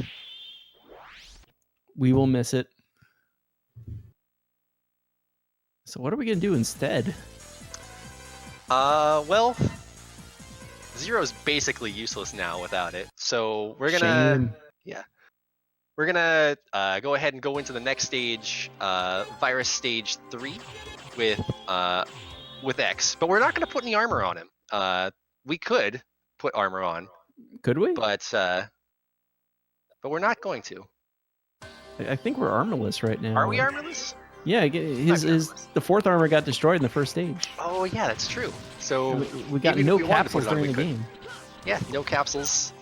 We will miss it. So what are we gonna do instead? Well, Zero's basically useless now without it. So we're gonna, Shame. we're gonna go ahead and go into the next stage, Virus Stage 3, with X. But we're not gonna put any armor on him. We could put armor on, Could we? but we're not going to. I think we're armorless right now. Are we armorless? Yeah, the fourth armor got destroyed in the first stage. Oh yeah, that's true. So We got even no if we wanted to put capsules it on, during we the could. game. Yeah, no capsules.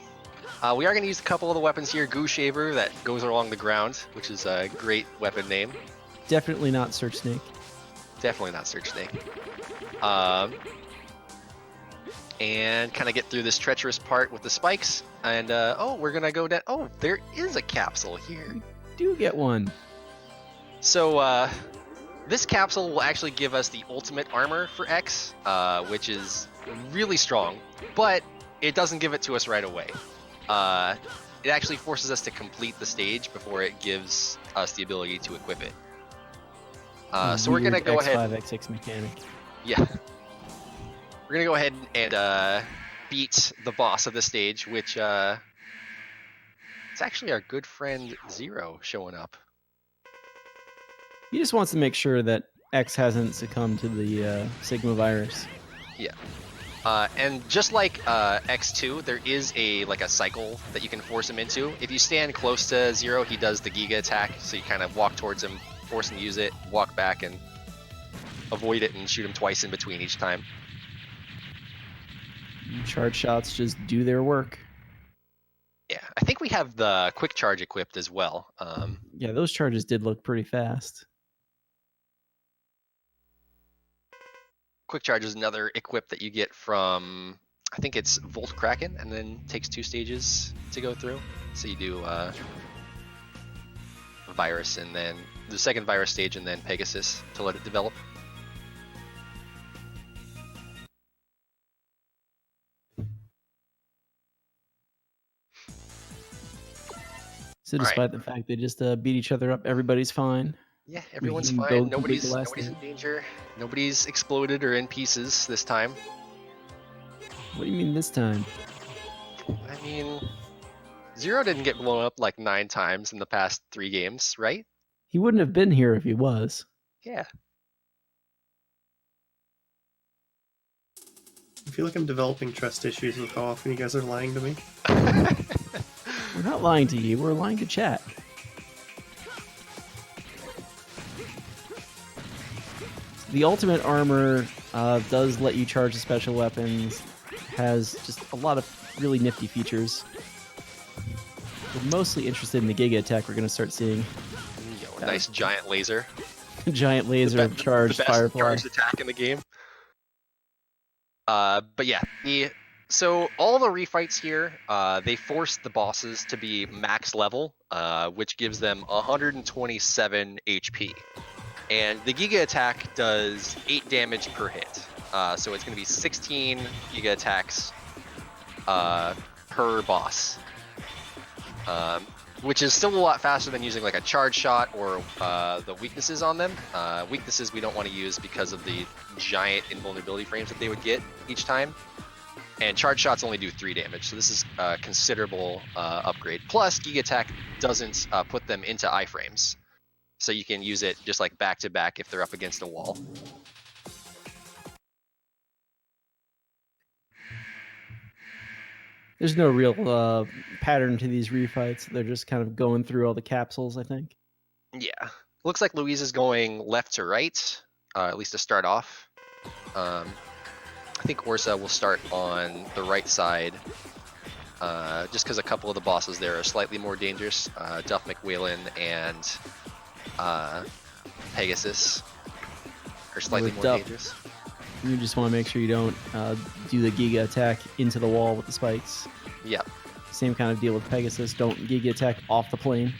We are going to use a couple of the weapons here. Goo Shaver that goes along the ground, which is a great weapon name. Definitely not Search Snake. Definitely not Search Snake. And kind of get through this treacherous part with the spikes. And oh, we're going to go down. Oh, there is a capsule here. Do get one. So this capsule will actually give us the ultimate armor for X, which is really strong, but it doesn't give it to us right away. It actually forces us to complete the stage before it gives us the ability to equip it. So we're gonna go ahead. X5, X6 mechanic. Yeah, we're gonna go ahead and beat the boss of the stage, which it's actually our good friend Zero showing up. He just wants to make sure that X hasn't succumbed to the Sigma virus. Yeah. And just like X2, there is a cycle that you can force him into. If you stand close to Zero, he does the Giga attack, so you kind of walk towards him, force him to use it, walk back and avoid it, and shoot him twice in between each time. Charge shots just do their work. Yeah, I think we have the quick charge equipped as well. Yeah, those charges did look pretty fast. Quick charge is another equip that you get from, I think it's Volt Kraken, and then takes 2 stages to go through. So you do Virus, and then the second Virus stage, and then Pegasus to let it develop. So despite the fact they just beat each other up, everybody's fine. Yeah, everyone's can go fine. complete the Nobody's last in stage. danger. Nobody's exploded or in pieces this time. What do you mean this time? I mean, Zero didn't get blown up like 9 times in the past 3 games, right? He wouldn't have been here if he was. Yeah. I feel like I'm developing trust issues with how often you guys are lying to me. We're not lying to you, we're lying to chat. The ultimate armor does let you charge the special weapons, has just a lot of really nifty features. We're mostly interested in the Giga attack we're going to start seeing. Yo, a nice giant laser. Giant laser charged the best Firefly. charged attack in the game. But yeah, so all the refights here, they force the bosses to be max level, which gives them 127 HP. And the Giga attack does 8 damage per hit. So it's going to be 16 Giga attacks per boss. Which is still a lot faster than using like a charge shot or the weaknesses on them. Weaknesses we don't want to use because of the giant invulnerability frames that they would get each time. And charge shots only do 3 damage, so this is a considerable upgrade. Plus, Giga Attack doesn't put them into iframes, so you can use it just like back to back if they're up against a wall. There's no real pattern to these refights. They're just kind of going through all the capsules, I think. Yeah. Looks like Louise is going left to right, at least to start off. I think Orsa will start on the right side, just because a couple of the bosses there are slightly more dangerous. Duff McWhalen and Pegasus are slightly With more Duff, dangerous. you just want to make sure you don't do the Giga attack into the wall with the spikes. Yep. Same kind of deal with Pegasus. Don't Giga attack off the plane.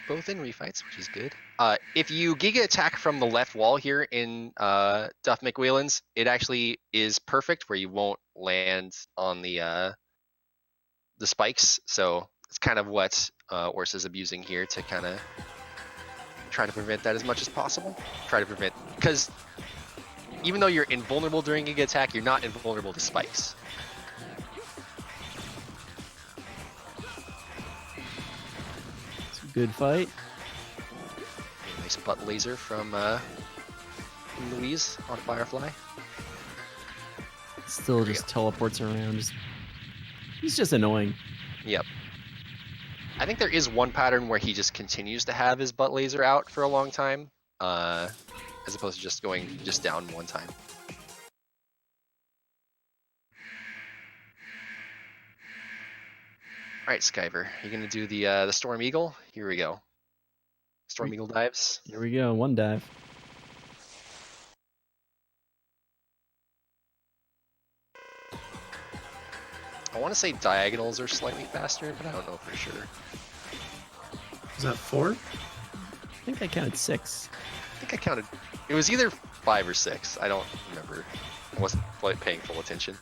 Both in refights, which is good. If you Giga attack from the left wall here in Duff McWhalen's, it actually is perfect where you won't land on the spikes. So it's kind of what Orsa's abusing here to kind of try to prevent that as much as possible. Try to prevent, because even though you're invulnerable during Giga attack, you're not invulnerable to spikes. Good fight. Nice butt laser from Louise on Firefly. Still just teleports around. He's just annoying. Yep. I think there is one pattern where he just continues to have his butt laser out for a long time, as opposed to just going just down one time. All right, Skyver, you gonna do the Storm Eagle? Here we go. Storm Eagle dives. Here we go. One dive. I want to say diagonals are slightly faster, but I don't know for sure. Is that 4? I think I counted 6. I think I counted. It was either 5 or 6. I don't remember. I wasn't paying full attention.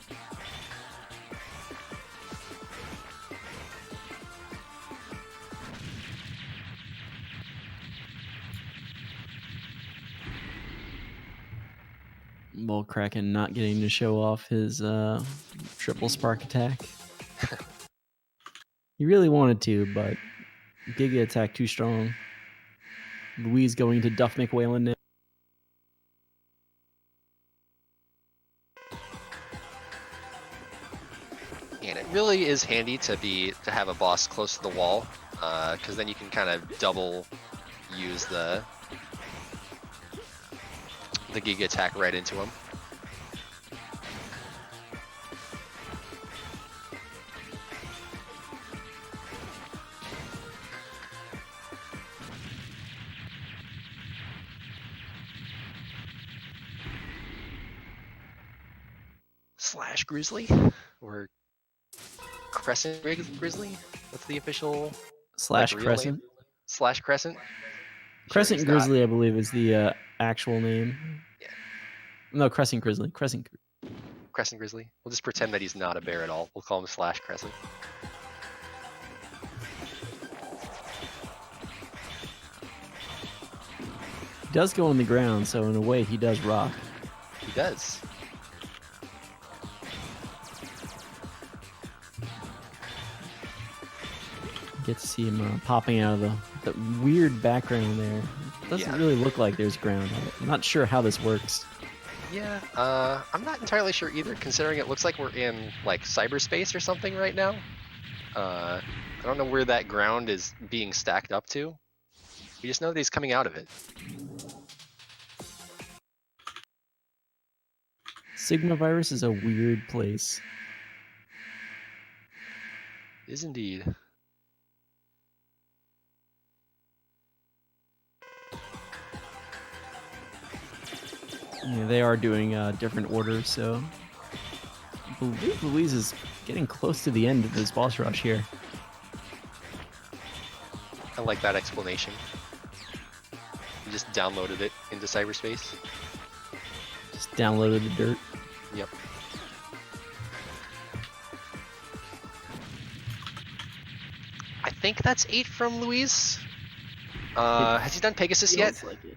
Bull Kraken not getting to show off his triple spark attack. He really wanted to, but Giga attack too strong. Louise going to Duff McWhalen now. And it really is handy to have a boss close to the wall, because then you can kind of double use the Giga attack right into him. Slash Grizzly or Crescent Grizzly? What's the official Slash real Crescent. name? Slash Crescent. Crescent Sure, Grizzly, I believe, is the actual name. Yeah. No, Crescent Grizzly. Crescent Grizzly. We'll just pretend that he's not a bear at all. We'll call him Slash Crescent. He does go on the ground, so in a way, he does rock. He does. Get to see him popping out of the weird background there. Doesn't really look like there's ground on it. I'm not sure how this works. Yeah, I'm not entirely sure either, considering it looks like we're in like cyberspace or something right now. I don't know where that ground is being stacked up to. We just know that he's coming out of it. Sigma virus is a weird place. It is indeed. Yeah, they are doing different orders, so I believe Louise is getting close to the end of this boss rush here. I like that explanation. You just downloaded it into cyberspace. Just downloaded the dirt. Yep. I think that's 8 from Louise. Has he done Pegasus yet? Like it.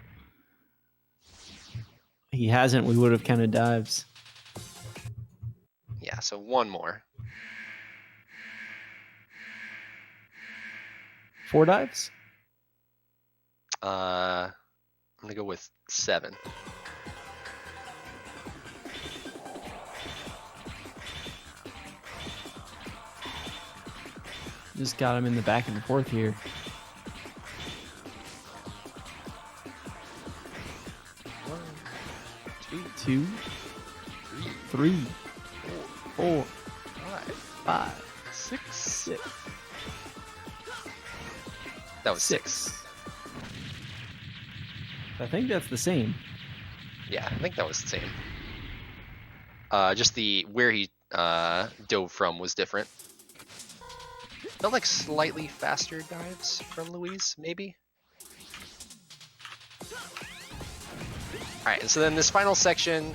He hasn't. We would have counted dives. Yeah, so one more. 4 dives? I'm gonna go with 7. Just got him in the back and forth here. 1, 2, 3, 4, 5, 6. 6. That was 6. I think that's the same. Yeah, I think that was the same. Just where he dove from was different. Felt like slightly faster dives from Louise, maybe. All right, and so then this final section,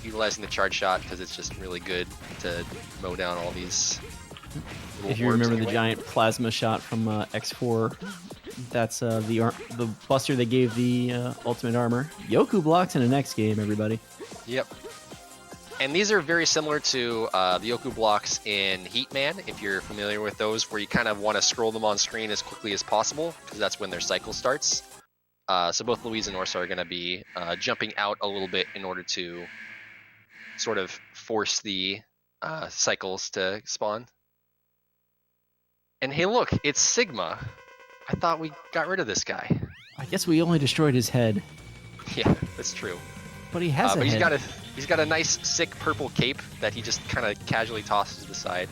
utilizing the charge shot because it's just really good to mow down all these. If you remember the giant plasma shot from X4, that's the buster they gave the ultimate armor. Yoku blocks in the next game, everybody. Yep. And these are very similar to the Yoku blocks in Heatman, if you're familiar with those, where you kind of want to scroll them on screen as quickly as possible, because that's when their cycle starts. So both Louise and Orsa are going to be jumping out a little bit in order to sort of force the cycles to spawn. And hey, look, it's Sigma. I thought we got rid of this guy. I guess we only destroyed his head. Yeah, that's true. But he has a but head. He's got a nice, sick purple cape that he just kind of casually tosses to the side.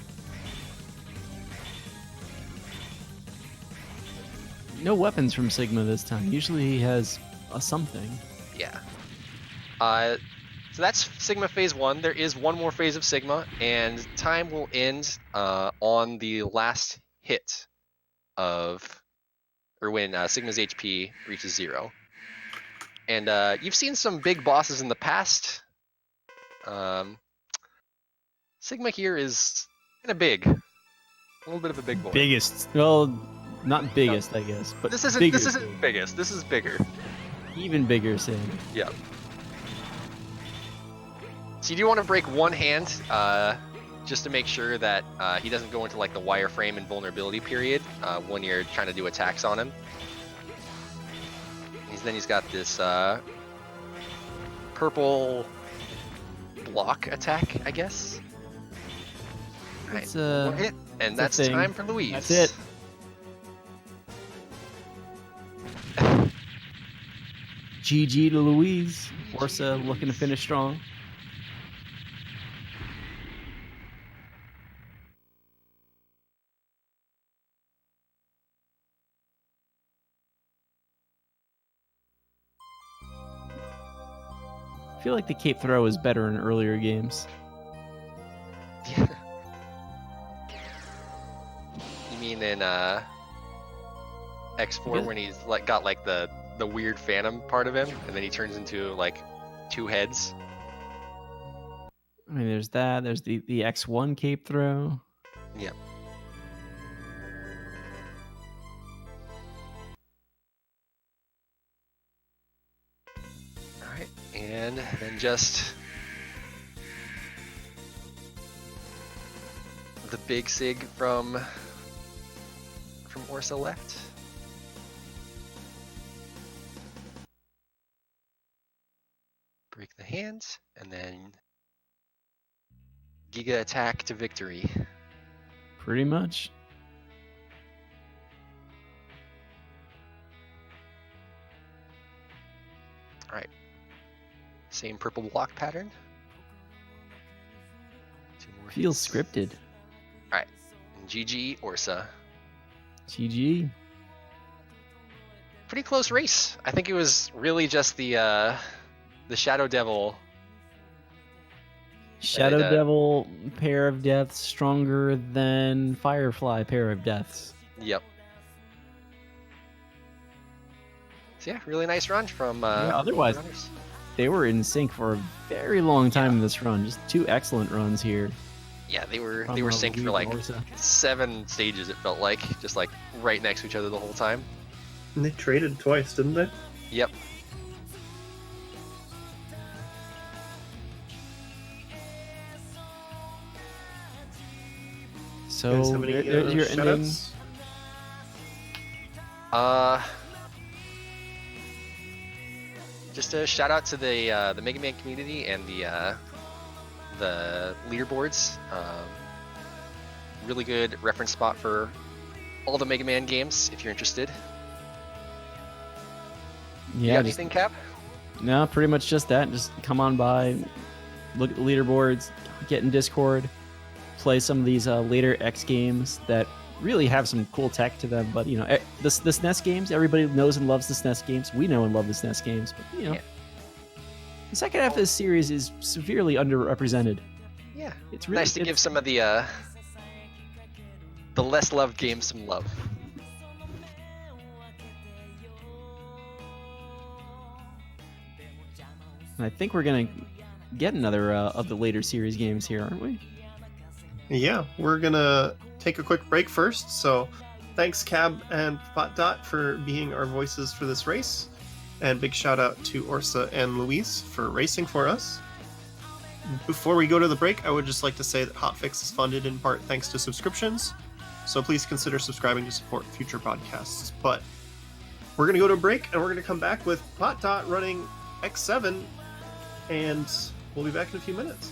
No weapons from Sigma this time. Usually he has a something. Yeah. So that's Sigma Phase 1. There is one more phase of Sigma, and time will end on the last hit of, or when Sigma's HP reaches 0. And you've seen some big bosses in the past. Sigma here is kind of big. A little bit of a big boy. Biggest. Well, not biggest, I guess. But This isn't bigger. biggest. This is bigger. Even bigger, Sig. Yeah. So you do want to break one hand, just to make sure that he doesn't go into like the wireframe invulnerability period when you're trying to do attacks on him. Then he's got this purple block attack, I guess. That's, one hit, and that's time for Louise. That's it. GG to Louise. Orsa looking to finish strong. I feel like the cape throw is better in earlier games. Yeah. You mean in X4 when he's like got like the weird phantom part of him, and then he turns into like 2 heads? I mean, there's that. There's the X1 cape throw. Yep. Alright, and then just the big Sig from Orsa left. Break the hand, and then Giga attack to victory. Pretty much. Alright. Same purple block pattern. 2 more Feels hits. scripted. Alright. GG Orsa. GG. Pretty close race. I think it was really just the Shadow Devil. Shadow Devil, Pair of Deaths, stronger than Firefly, Pair of Deaths. Yep. So yeah, really nice run from otherwise, runners. They were in sync for a very long time in this run. Just 2 excellent runs here. Yeah, they were from, synced for like Orsa. 7 stages, it felt like, just like right next to each other the whole time. And they traded twice, didn't they? Yep. So Guys have any there's your ending. shoutouts? Just a shout out to the Mega Man community and the leaderboards. Really good reference spot for all the Mega Man games if you're interested. You got anything, Cap? No, pretty much just that. Just come on by, look at the leaderboards, get in Discord, play some of these later X games that really have some cool tech to them. But, you know, the SNES games, everybody knows and loves the SNES games. We know and love the SNES games. But, you know, the second half of this series is severely underrepresented. Yeah, it's really nice to give some of the less loved games some love. I think we're going to get another of the later series games here, aren't we? Yeah, we're going to take a quick break first. So thanks, Cab and Dot, for being our voices for this race. And big shout out to Orsa and Luis for racing for us. Before we go to the break, I would just like to say that Hotfix is funded in part thanks to subscriptions. So please consider subscribing to support future podcasts. But we're going to go to a break, and we're going to come back with Dot running X7, and we'll be back in a few minutes.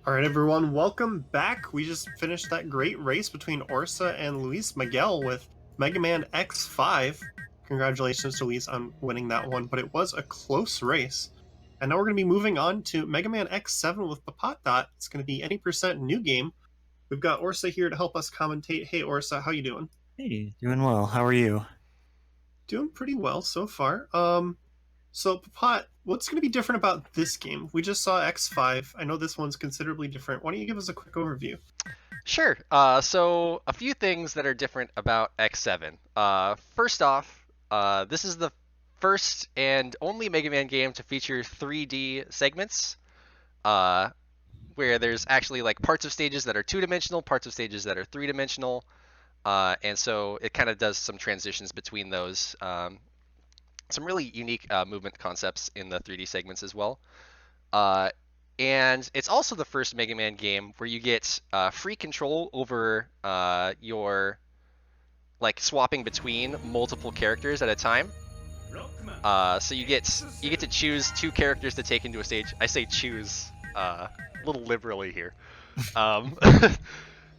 All right, everyone, welcome back. We just finished that great race between Orsa and Luis Miguel with Mega Man X5. Congratulations to Luis on winning that one, but it was a close race. And now we're going to be moving on to Mega Man X7 with Dot. It's going to be any % new game. We've got Orsa here to help us commentate. Hey, Orsa, how you doing? Hey, doing well. How are you? Doing pretty well so far. So, Papat, what's going to be different about this game? We just saw X5. I know this one's considerably different. Why don't you give us a quick overview? Sure. So a few things that are different about X7. First off, this is the first and only Mega Man game to feature 3D segments, where there's actually like parts of stages that are 2-dimensional, parts of stages that are 3-dimensional, and so it kind of does some transitions between those. Some really unique movement concepts in the 3D segments as well. And it's also the first Mega Man game where you get free control over your swapping between multiple characters at a time. So you get to choose 2 characters to take into a stage. I say choose a little liberally here.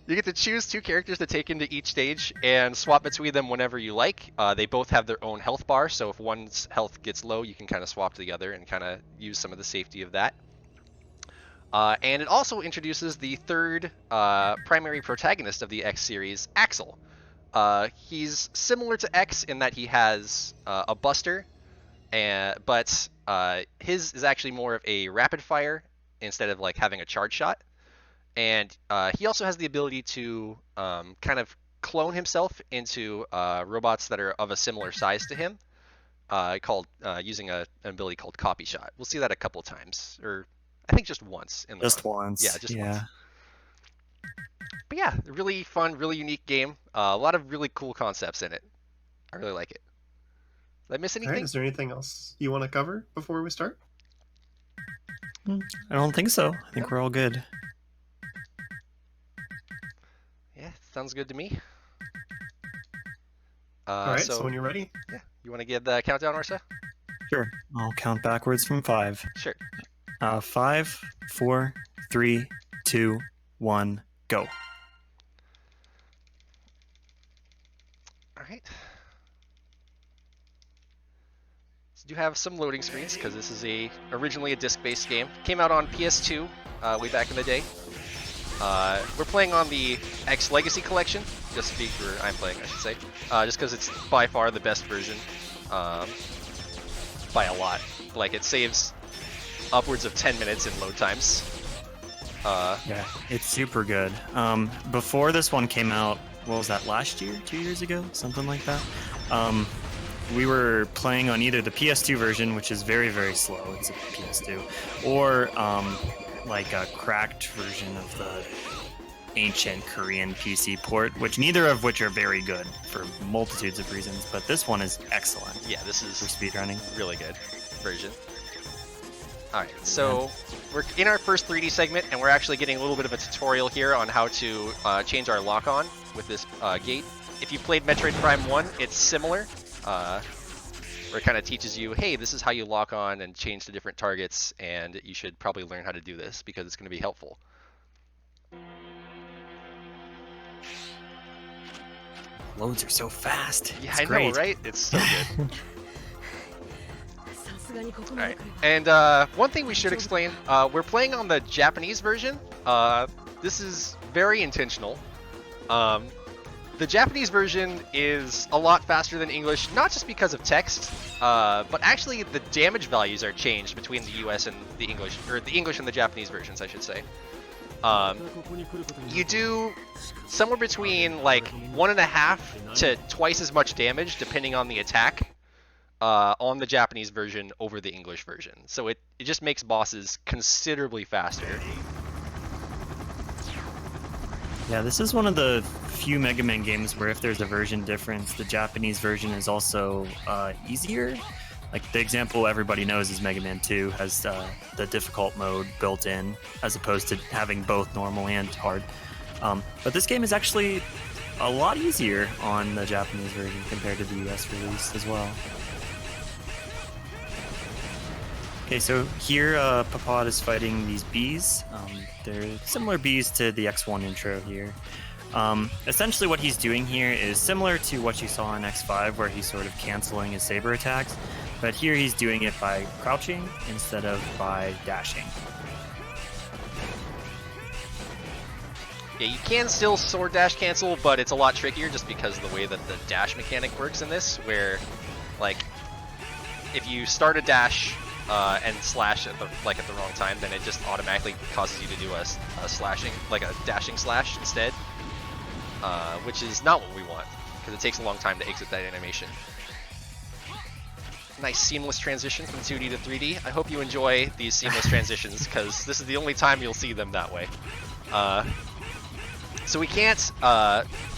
You get to choose 2 characters to take into each stage and swap between them whenever you like. They both have their own health bar, so if one's health gets low, you can kind of swap to the other and kind of use some of the safety of that. And it also introduces the third primary protagonist of the X series, Axel. He's similar to X in that he has a buster, but his is actually more of a rapid fire instead of having a charge shot. And he also has the ability to kind of clone himself into robots that are of a similar size to him, using an ability called Copy Shot. We'll see that a couple times, or I think just once in the Just run. once. Yeah, just once. But yeah, really fun, really unique game. A lot of really cool concepts in it. I really like it. Did I miss anything? All right, is there anything else you want to cover before we start? I don't think so. I think we're all good. Yeah, sounds good to me. All right, so when you're ready. Yeah, you want to give the countdown, Orsa? Sure. I'll count backwards from 5. Sure. 5, 4, 3, 2, 1, go. All right. So do have some loading screens because this is originally a disc-based game. Came out on PS2 way back in the day. We're playing on the X Legacy Collection, just to speak for I'm playing, I should say, just because it's by far the best version, by a lot. It saves upwards of 10 minutes in load times. Yeah, it's super good. Before this one came out, what was that, last year? 2 years ago? Something like that? We were playing on either the PS2 version, which is very, very slow, it's a PS2, or a cracked version of the ancient Korean PC port, neither of which are very good for multitudes of reasons, but this one is excellent. Yeah, this is for speedrunning. Really good version. Alright, so we're in our first 3D segment, and we're actually getting a little bit of a tutorial here on how to change our lock-on with this gate. If you played Metroid Prime 1, it's similar, where it kind of teaches you, hey, this is how you lock on and change to different targets, and you should probably learn how to do this because it's going to be helpful. Loads are so fast. Yeah, It's I great. know, right? It's so good. Alright, and one thing we should explain, we're playing on the Japanese version. This is very intentional. The Japanese version is a lot faster than English, not just because of text, but actually the damage values are changed between the US and the English, or the English and the Japanese versions, I should say. You do somewhere between like 1.5 to twice as much damage, depending on the attack, on the Japanese version over the English version. So it just makes bosses considerably faster. Yeah, this is one of the few Mega Man games where if there's a version difference, the Japanese version is also easier. Like the example everybody knows is Mega Man 2 has the difficult mode built in, as opposed to having both normal and hard. But this game is actually a lot easier on the Japanese version compared to the US release as well. Okay, so here Papad is fighting these bees. They're similar bees to the X1 intro here. Essentially what he's doing here is similar to what you saw in X5, where he's sort of canceling his saber attacks, but here he's doing it by crouching instead of by dashing. Yeah, you can still sword dash cancel, but it's a lot trickier just because of the way that the dash mechanic works in this, where, like, if you start a dash and slash at the wrong time, then it just automatically causes you to do a slashing, like a dashing slash instead, which is not what we want, because it takes a long time to exit that animation. Nice seamless transition from 2D to 3D. I hope you enjoy these seamless transitions, because this is the only time you'll see them that way. So we can't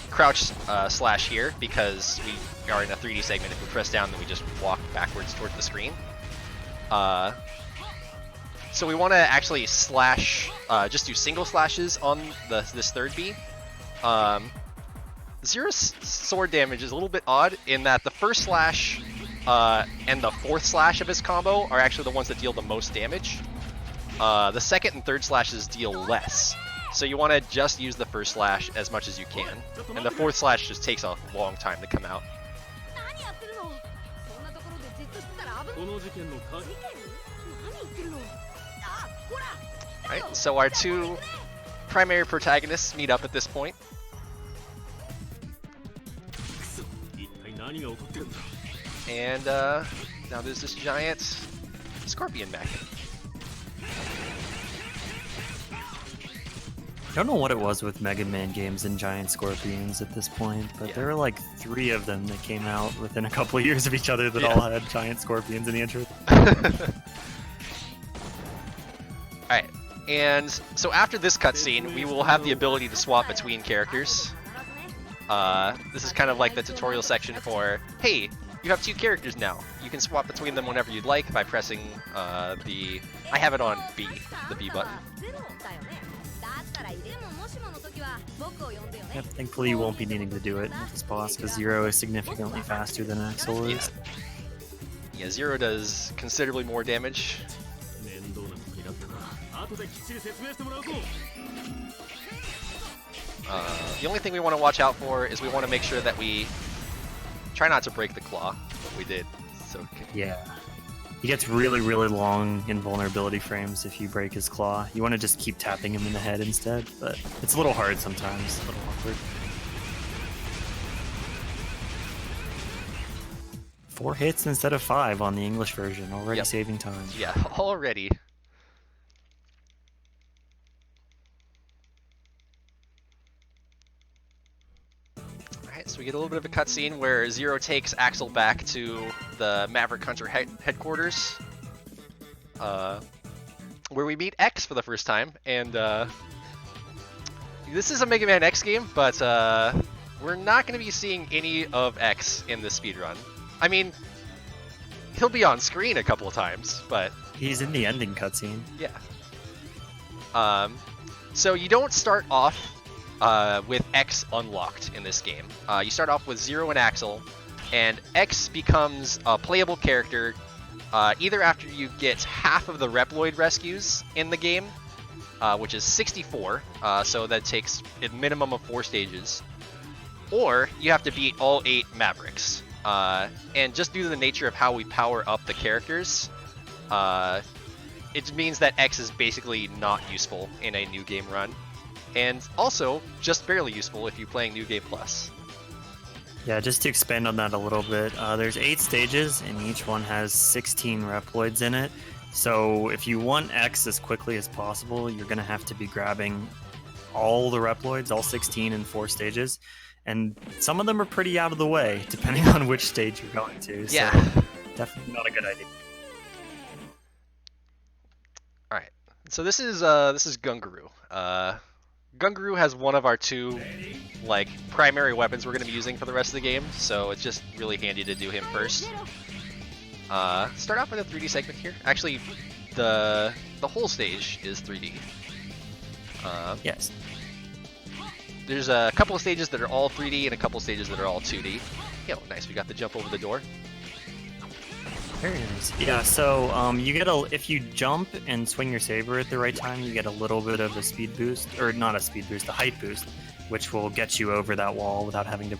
crouch slash here because we are in a 3D segment. If we press down, then we just walk backwards towards the screen. So we want to actually slash, just do single slashes on this third bee. Zero's sword damage is a little bit odd in that the first slash and the fourth slash of his combo are actually the ones that deal the most damage. The second and third slashes deal less. So you want to just use the first slash as much as you can, and the fourth slash just takes a long time to come out. Alright, so our two primary protagonists meet up at this point. And now there's this giant scorpion mech. I don't know what it was with Mega Man games and giant scorpions at this point, but there were like 3 of them that came out within a couple of years of each other that all had giant scorpions in the intro. Alright, and so after this cutscene, we will have the ability to swap between characters. This is kind of like the tutorial section for, hey, you have 2 characters now. You can swap between them whenever you'd like by pressing I have it on B, the B button. Yep, thankfully you won't be needing to do it with this boss, because Zero is significantly faster than Axel is. Yeah, Zero does considerably more damage. The only thing we want to watch out for is we want to make sure that we try not to break the claw, but we did. So yeah. He gets really, really long invulnerability frames if you break his claw. You want to just keep tapping him in the head instead, but it's a little hard sometimes, a little awkward. 4 hits instead of 5 on the English version, already saving time. Yeah, already. Alright, so we get a little bit of a cutscene where Zero takes Axel back to the Maverick Hunter headquarters, where we meet X for the first time, and this is a Mega Man X game, but we're not going to be seeing any of X in this speedrun. I mean, he'll be on screen a couple of times, but He's in the ending cutscene. yeah. So you don't start off with X unlocked in this game. You start off with Zero and Axel, and X becomes a playable character either after you get half of the Reploid rescues in the game, which is 64, so that takes a minimum of 4 stages, or you have to beat all 8 Mavericks. And just due to the nature of how we power up the characters, it means that X is basically not useful in a New Game run, and also just barely useful if you're playing New Game Plus. Yeah, just to expand on that a little bit, there's 8 stages, and each one has 16 Reploids in it. So if you want X as quickly as possible, you're going to have to be grabbing all the Reploids, all 16 in 4 stages. And some of them are pretty out of the way, depending on which stage you're going to. Yeah. So definitely not a good idea. All right. So this is Gungaroo. Gungaroo has one of our 2 primary weapons we're going to be using for the rest of the game, so it's just really handy to do him first. Start off with a 3D segment here. Actually, the whole stage is 3D. Yes. There's a couple of stages that are all 3D and a couple of stages that are all 2D. Yo, nice. We got the jump over the door. Very nice. Yeah, so you get if you jump and swing your saber at the right time, you get a little bit of a speed boost, or not a speed boost, a height boost, which will get you over that wall without having to.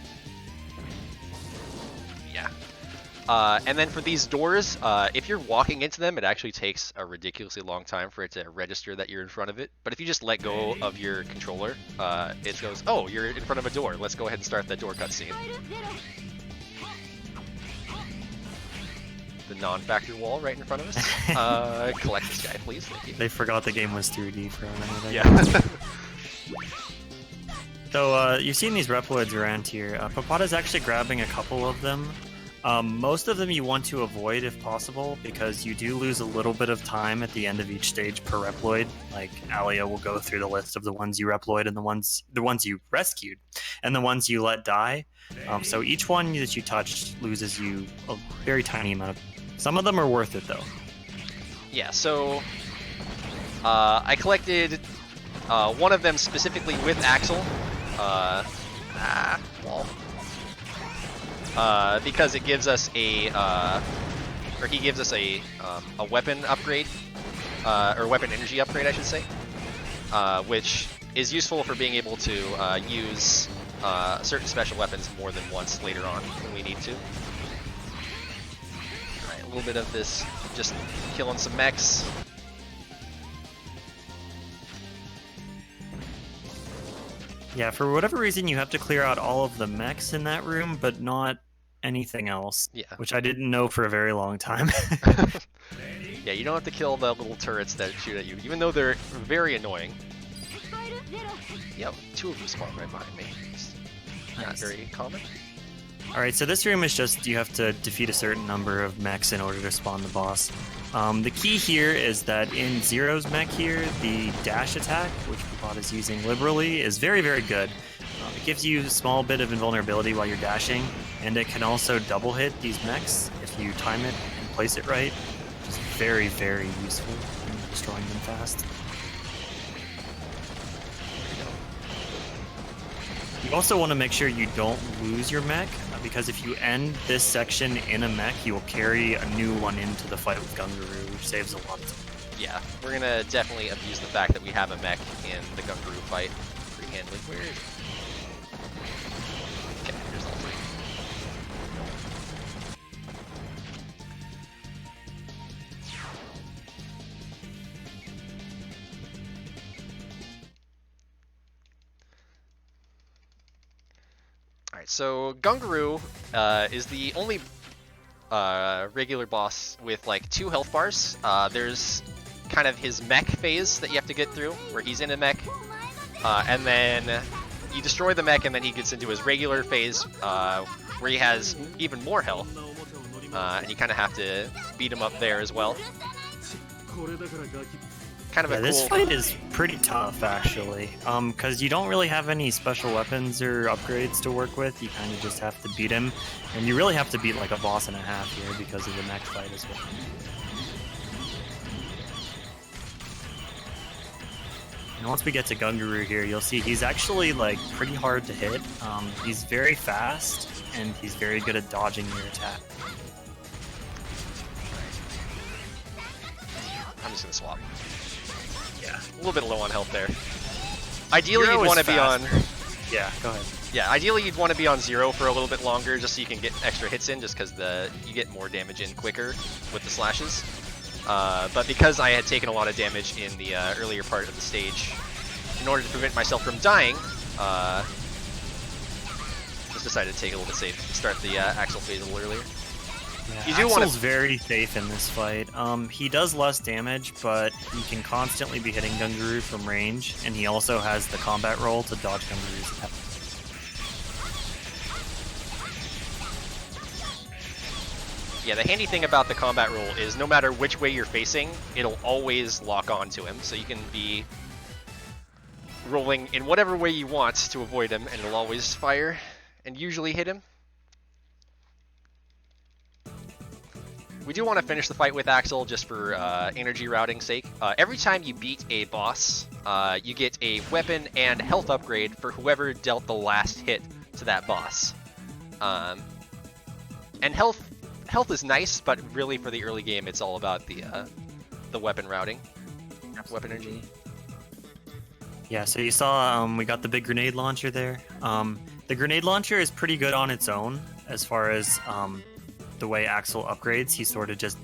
Yeah. And then for these doors, if you're walking into them, it actually takes a ridiculously long time for it to register that you're in front of it. But if you just let go of your controller, it goes, oh, you're in front of a door. Let's go ahead and start that door cutscene. The non-factor wall right in front of us. Collect this guy, please. Thank you. They forgot the game was 3D for a minute. Yeah. So you've seen these Reploids around here. Papata's actually grabbing a couple of them. Most of them you want to avoid if possible, because you do lose a little bit of time at the end of each stage per Reploid. Like Alia will go through the list of the ones you Reploid and the ones you rescued, and the ones you let die. So each one that you touch loses you a very tiny amount of. Some of them are worth it though. Yeah. So I collected one of them specifically with Axel. Wall. Because it gives us he gives us a weapon upgrade, or weapon energy upgrade, I should say, which is useful for being able to use certain special weapons more than once later on when we need to. Alright, a little bit of this, just killing some mechs. Yeah, for whatever reason, you have to clear out all of the mechs in that room, but not anything else. Yeah. Which I didn't know for a very long time. Yeah, you don't have to kill the little turrets that shoot at you, even though they're very annoying. Yep, 2 of them spawn right behind me. It's not Nice. very common. Alright, so this room is just you have to defeat a certain number of mechs in order to spawn the boss. The key here is that in Zero's mech here, the dash attack, which Papata is using liberally, is very, very good. It gives you a small bit of invulnerability while you're dashing, and it can also double hit these mechs if you time it and place it right, which is very, very useful in destroying them fast. You also want to make sure you don't lose your mech, because if you end this section in a mech, you will carry a new one into the fight with Gungaroo, which saves a lot of time. Yeah, we're gonna definitely abuse the fact that we have a mech in the Gungaroo fight pretty handily. Where is it? Okay, here's all 3. Alright, so Gungaroo is the only regular boss with like 2 health bars. There's kind of his mech phase that you have to get through, where he's in a mech, and then you destroy the mech, and then he gets into his regular phase, where he has even more health, and you kind of have to beat him up there as well. kind of a this cool. fight is pretty tough, actually. Because you don't really have any special weapons or upgrades to work with. You kind of just have to beat him. And you really have to beat like a boss and a half here because of the next fight as well. And once we get to Gunguru here, you'll see he's actually like pretty hard to hit. He's very fast, and he's very good at dodging your attack. I'm just gonna swap. Yeah. A little bit low on health there. Ideally, Zero you'd is want to be on. Yeah, go ahead. Yeah, ideally you'd want to be on 0 for a little bit longer, just so you can get extra hits in, just because you get more damage in quicker with the slashes. But because I had taken a lot of damage in the earlier part of the stage, in order to prevent myself from dying, just decided to take it a little bit safe. Start the Axel phase a little earlier. Yeah, You do Axel's want to. very safe in this fight. He does less damage, but he can constantly be hitting Gunguru from range, and he also has the combat roll to dodge Gunguru's attack. Yeah, the handy thing about the combat roll is no matter which way you're facing, it'll always lock on to him. So you can be rolling in whatever way you want to avoid him, and it'll always fire and usually hit him. We do want to finish the fight with Axel just for energy routing sake. Every time you beat a boss, you get a weapon and health upgrade for whoever dealt the last hit to that boss. And health is nice, but really for the early game, it's all about the weapon routing, weapon energy. Yeah, so you saw we got the big grenade launcher there. The grenade launcher is pretty good on its own as far as the way Axel upgrades. He sort of just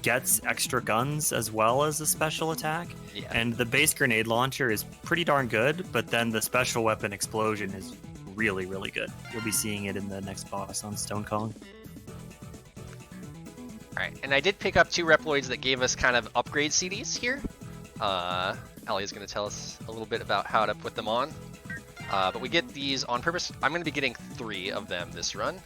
gets extra guns as well as a special attack. Yeah. And the base grenade launcher is pretty darn good, but then the special weapon explosion is really, really good. You'll be seeing it in the next boss on Stone Kong. Alright, and I did pick up 2 Reploids that gave us kind of upgrade CDs here. Ali is going to tell us a little bit about how to put them on. But we get these on purpose. I'm going to be getting 3 of them this run.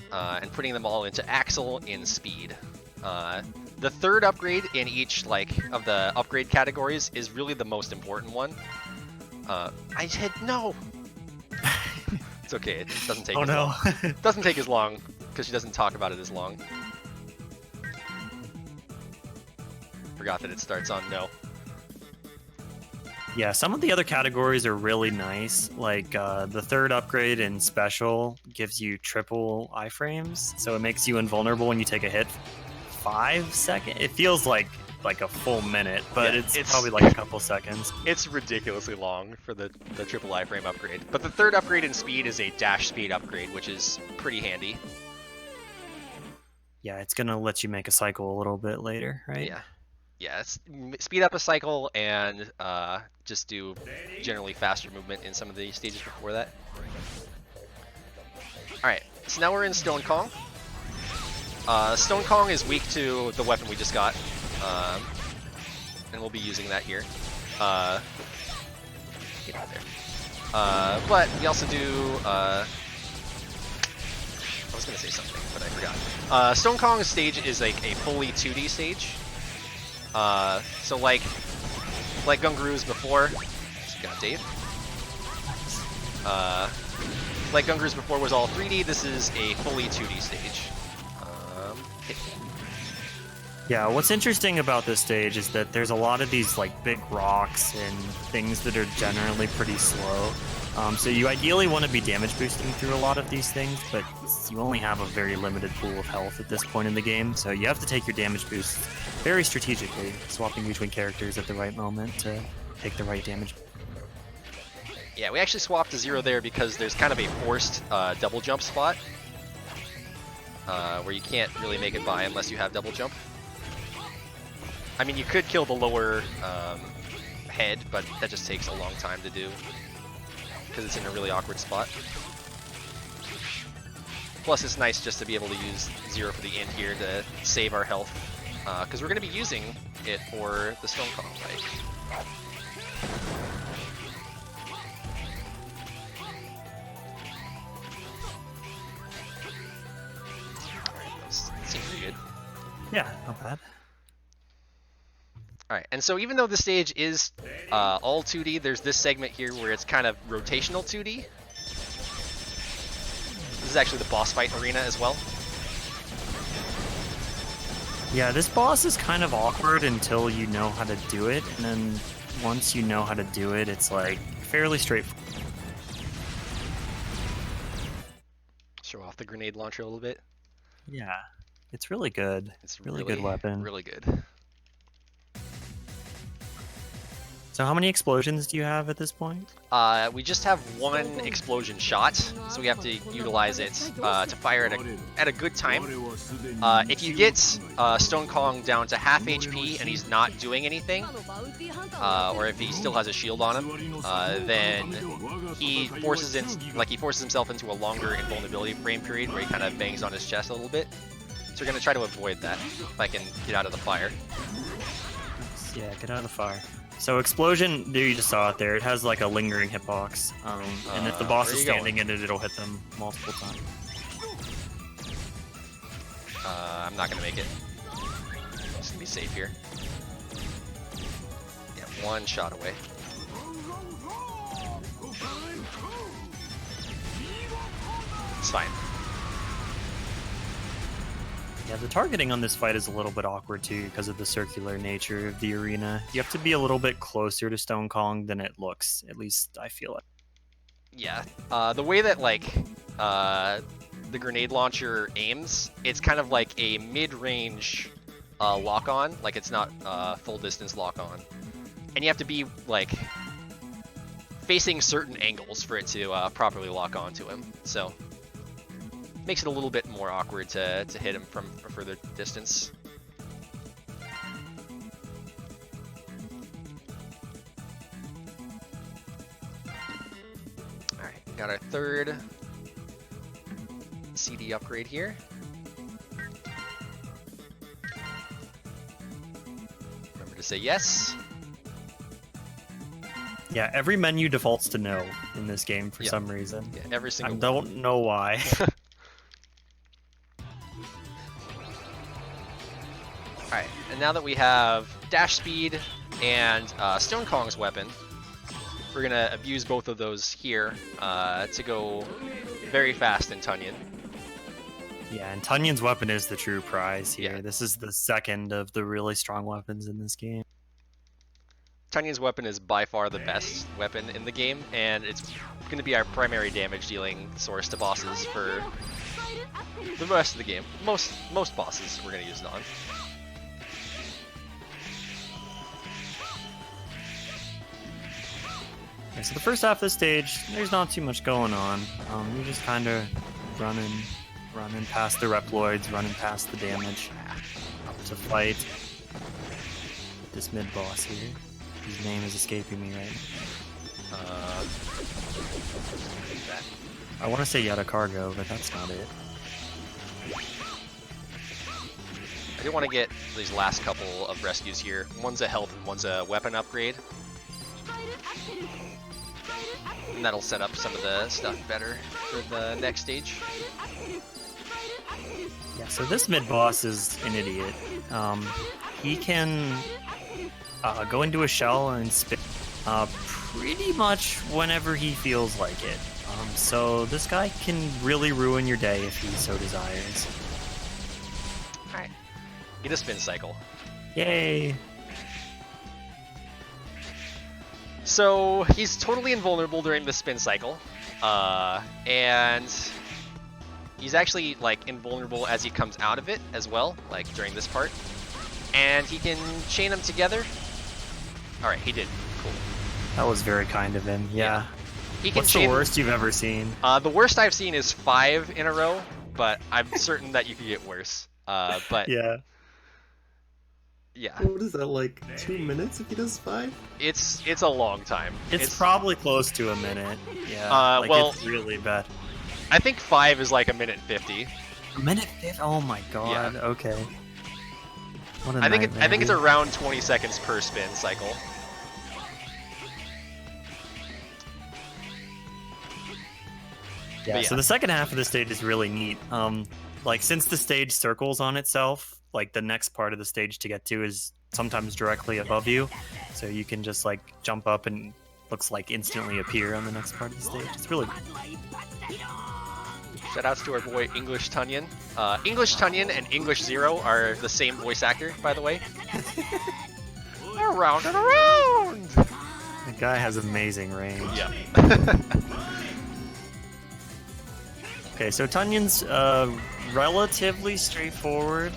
And putting them all into Axel in speed. The third upgrade in each of the upgrade categories is really the most important one. I said no! It's okay, it doesn't take as long. It doesn't take as long, because she doesn't talk about it as long. Forgot that it starts on no. Yeah, some of the other categories are really nice. Like the third upgrade in special gives you triple iframes, so it makes you invulnerable when you take a hit. 5 seconds? It feels like a full minute, but Yeah, it's probably like a couple seconds. It's ridiculously long for the triple iframe upgrade. But the third upgrade in speed is a dash speed upgrade, which is pretty handy. Yeah, it's gonna let you make a cycle a little bit later, right? Yeah. Yeah, speed up a cycle and just do generally faster movement in some of the stages before that. Alright, so now we're in Stone Kong. Stone Kong is weak to the weapon we just got, and we'll be using that here. Get out there. But we also do... I was going to say something, but I forgot. Stone Kong's stage is like a fully 2D stage. So like Gunguru's before, got Dave. Like Gunguru's before was all 3D, this is a fully 2D stage. Yeah, what's interesting about this stage is that there's a lot of these like big rocks and things that are generally pretty slow. So you ideally want to be damage boosting through a lot of these things, but you only have a very limited pool of health at this point in the game, so you have to take your damage boosts very strategically, swapping between characters at the right moment to take the right damage. Yeah, we actually swapped to 0 there because there's kind of a forced double jump spot where you can't really make it by unless you have double jump. I mean, you could kill the lower head, but that just takes a long time to do because it's in a really awkward spot. Plus, it's nice just to be able to use 0 for the end here to save our health, because we're going to be using it for the Stone Kong fight. Seems pretty good. Yeah, not bad. All right, and so even though the stage is all 2D, there's this segment here where it's kind of rotational 2D. This is actually the boss fight arena as well. Yeah, this boss is kind of awkward until you know how to do it, and then once you know how to do it, it's like fairly straightforward. Show off the grenade launcher a little bit. Yeah, it's really good. It's really good weapon. Really good. So how many explosions do you have at this point? We just have one explosion shot, so we have to utilize it to fire at a good time. If you get Stone Kong down to half HP and he's not doing anything, or if he still has a shield on him, then he forces himself into a longer invulnerability frame period where he kind of bangs on his chest a little bit. So we're gonna try to avoid that if I can get out of the fire. Yeah, get out of the fire. So explosion, you just saw it there. It has like a lingering hitbox, and if the boss is standing in it, it'll hit them multiple times. I'm not gonna make it. I'm just gonna be safe here. Yeah, one shot away. It's fine. Yeah, the targeting on this fight is a little bit awkward too because of the circular nature of the arena. You have to be a little bit closer to Stone Kong than it looks. At least I feel it. Yeah, the way that the grenade launcher aims, it's kind of like a mid-range lock-on. Like it's not full distance lock-on, and you have to be like facing certain angles for it to properly lock onto him. So. Makes it a little bit more awkward to hit him from a further distance. Alright, got our third CD upgrade here. Remember to say yes. Yeah, every menu defaults to no in this game for some reason. Yeah, every single I don't know why. Alright, and now that we have dash speed and Stone Kong's weapon, we're going to abuse both of those here to go very fast in Tunyon. Yeah, and Tunyon's weapon is the true prize here. Yeah. This is the second of the really strong weapons in this game. Tunyon's weapon is by far the best weapon in the game, and it's going to be our primary damage dealing source to bosses for the rest of the game. Most bosses we're going to use it on. Okay, so the first half of the stage, there's not too much going on. You're just kind of running past the Reploids, running past the damage to fight this mid-boss here, whose name is escaping me right now. I want to say Yata Cargo, but that's not it. I do want to get these last couple of rescues here. One's a health and one's a weapon upgrade. And that'll set up some of the stuff better for the next stage. Yeah, so this mid-boss is an idiot. He can go into a shell and spit pretty much whenever he feels like it. So this guy can really ruin your day if he so desires. Alright. Get a spin cycle. Yay! So he's totally invulnerable during the spin cycle, and he's actually like invulnerable as he comes out of it as well, like during this part. And he can chain them together. All right, he did. Cool. That was very kind of him. Yeah. He can What's the worst you've ever seen? The worst I've seen is 5 in a row, but I'm certain that you could get worse. But yeah. Yeah. What is that, like 2 minutes if he does 5? It's a long time. It's probably close to a minute. Yeah. Well, it's really bad. I think 5 is like a minute 50. A minute 50? Oh my god. Yeah. Okay. What a I think nightmare. it's around 20 seconds per spin cycle. Yeah. So the second half of the stage is really neat. Like since the stage circles on itself, like the next part of the stage to get to is sometimes directly above you, so you can just like jump up and looks like instantly appear on the next part of the stage. It's really Shout outs to our boy English Tunyon. English Tunyon and English Zero are the same voice actor, by the way. Around and around! the guy has amazing range. Yeah. Okay, so Tunyon's relatively straightforward.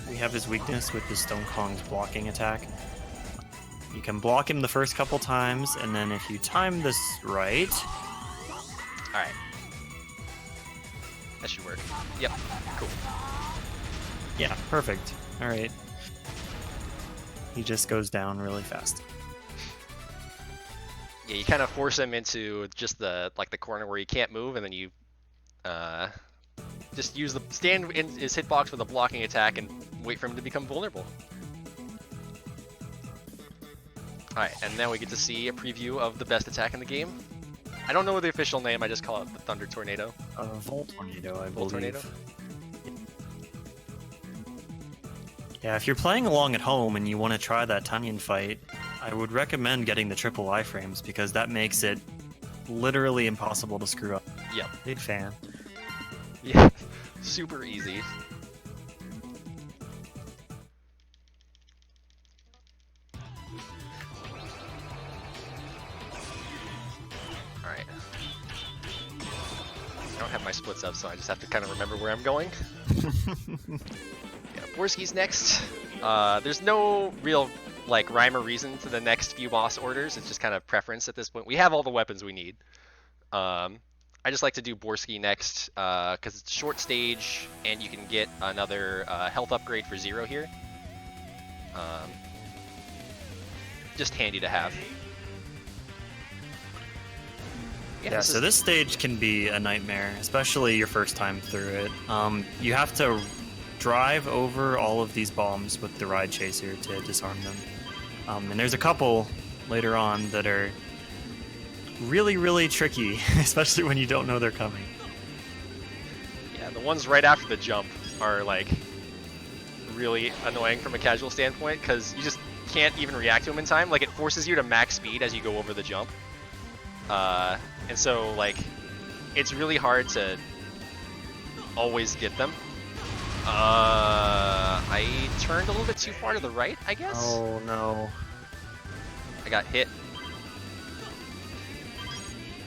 We have his weakness with the Stone Kong's blocking attack. You can block him the first couple times, and then if you time this right... Alright. That should work. Yep, cool. Yeah, perfect. Alright. He just goes down really fast. Yeah, you kind of force him into just the corner where he can't move, and then you just stand in his hitbox with a blocking attack and wait for him to become vulnerable. Alright, and now we get to see a preview of the best attack in the game. I don't know the official name, I just call it the Thunder Tornado. Volt Tornado, I believe. Volt Tornado? Yeah, if you're playing along at home and you want to try that Tunyon fight, I would recommend getting the triple iframes because that makes it literally impossible to screw up. Yep. Big fan. Yeah, super easy. Alright. I don't have my splits up, so I just have to kind of remember where I'm going. Yeah, Borski's next. There's no real rhyme or reason to the next few boss orders. It's just kind of preference at this point. We have all the weapons we need. I just like to do Borski next because it's a short stage and you can get another health upgrade for 0 here. Just handy to have. Yeah, so this stage can be a nightmare, especially your first time through it. You have to drive over all of these bombs with the ride chaser to disarm them. And there's a couple later on that are really, really tricky, especially when you don't know they're coming. Yeah, the ones right after the jump are really annoying from a casual standpoint because you just can't even react to them in time. It forces you to max speed as you go over the jump. And so it's really hard to always get them. I turned a little bit too far to the right, I guess? Oh no. I got hit.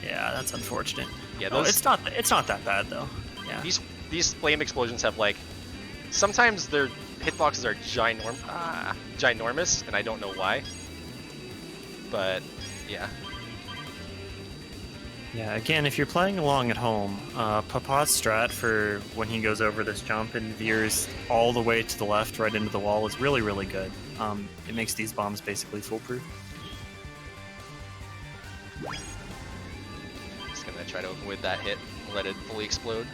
Yeah, that's unfortunate. Yeah, it's not that bad though. Yeah. These flame explosions have sometimes their hitboxes are ginormous, and I don't know why. But yeah. Yeah, again, if you're playing along at home, Papa's strat for when he goes over this jump and veers all the way to the left right into the wall is really, really good. It makes these bombs basically foolproof. Just gonna try to avoid that hit, let it fully explode.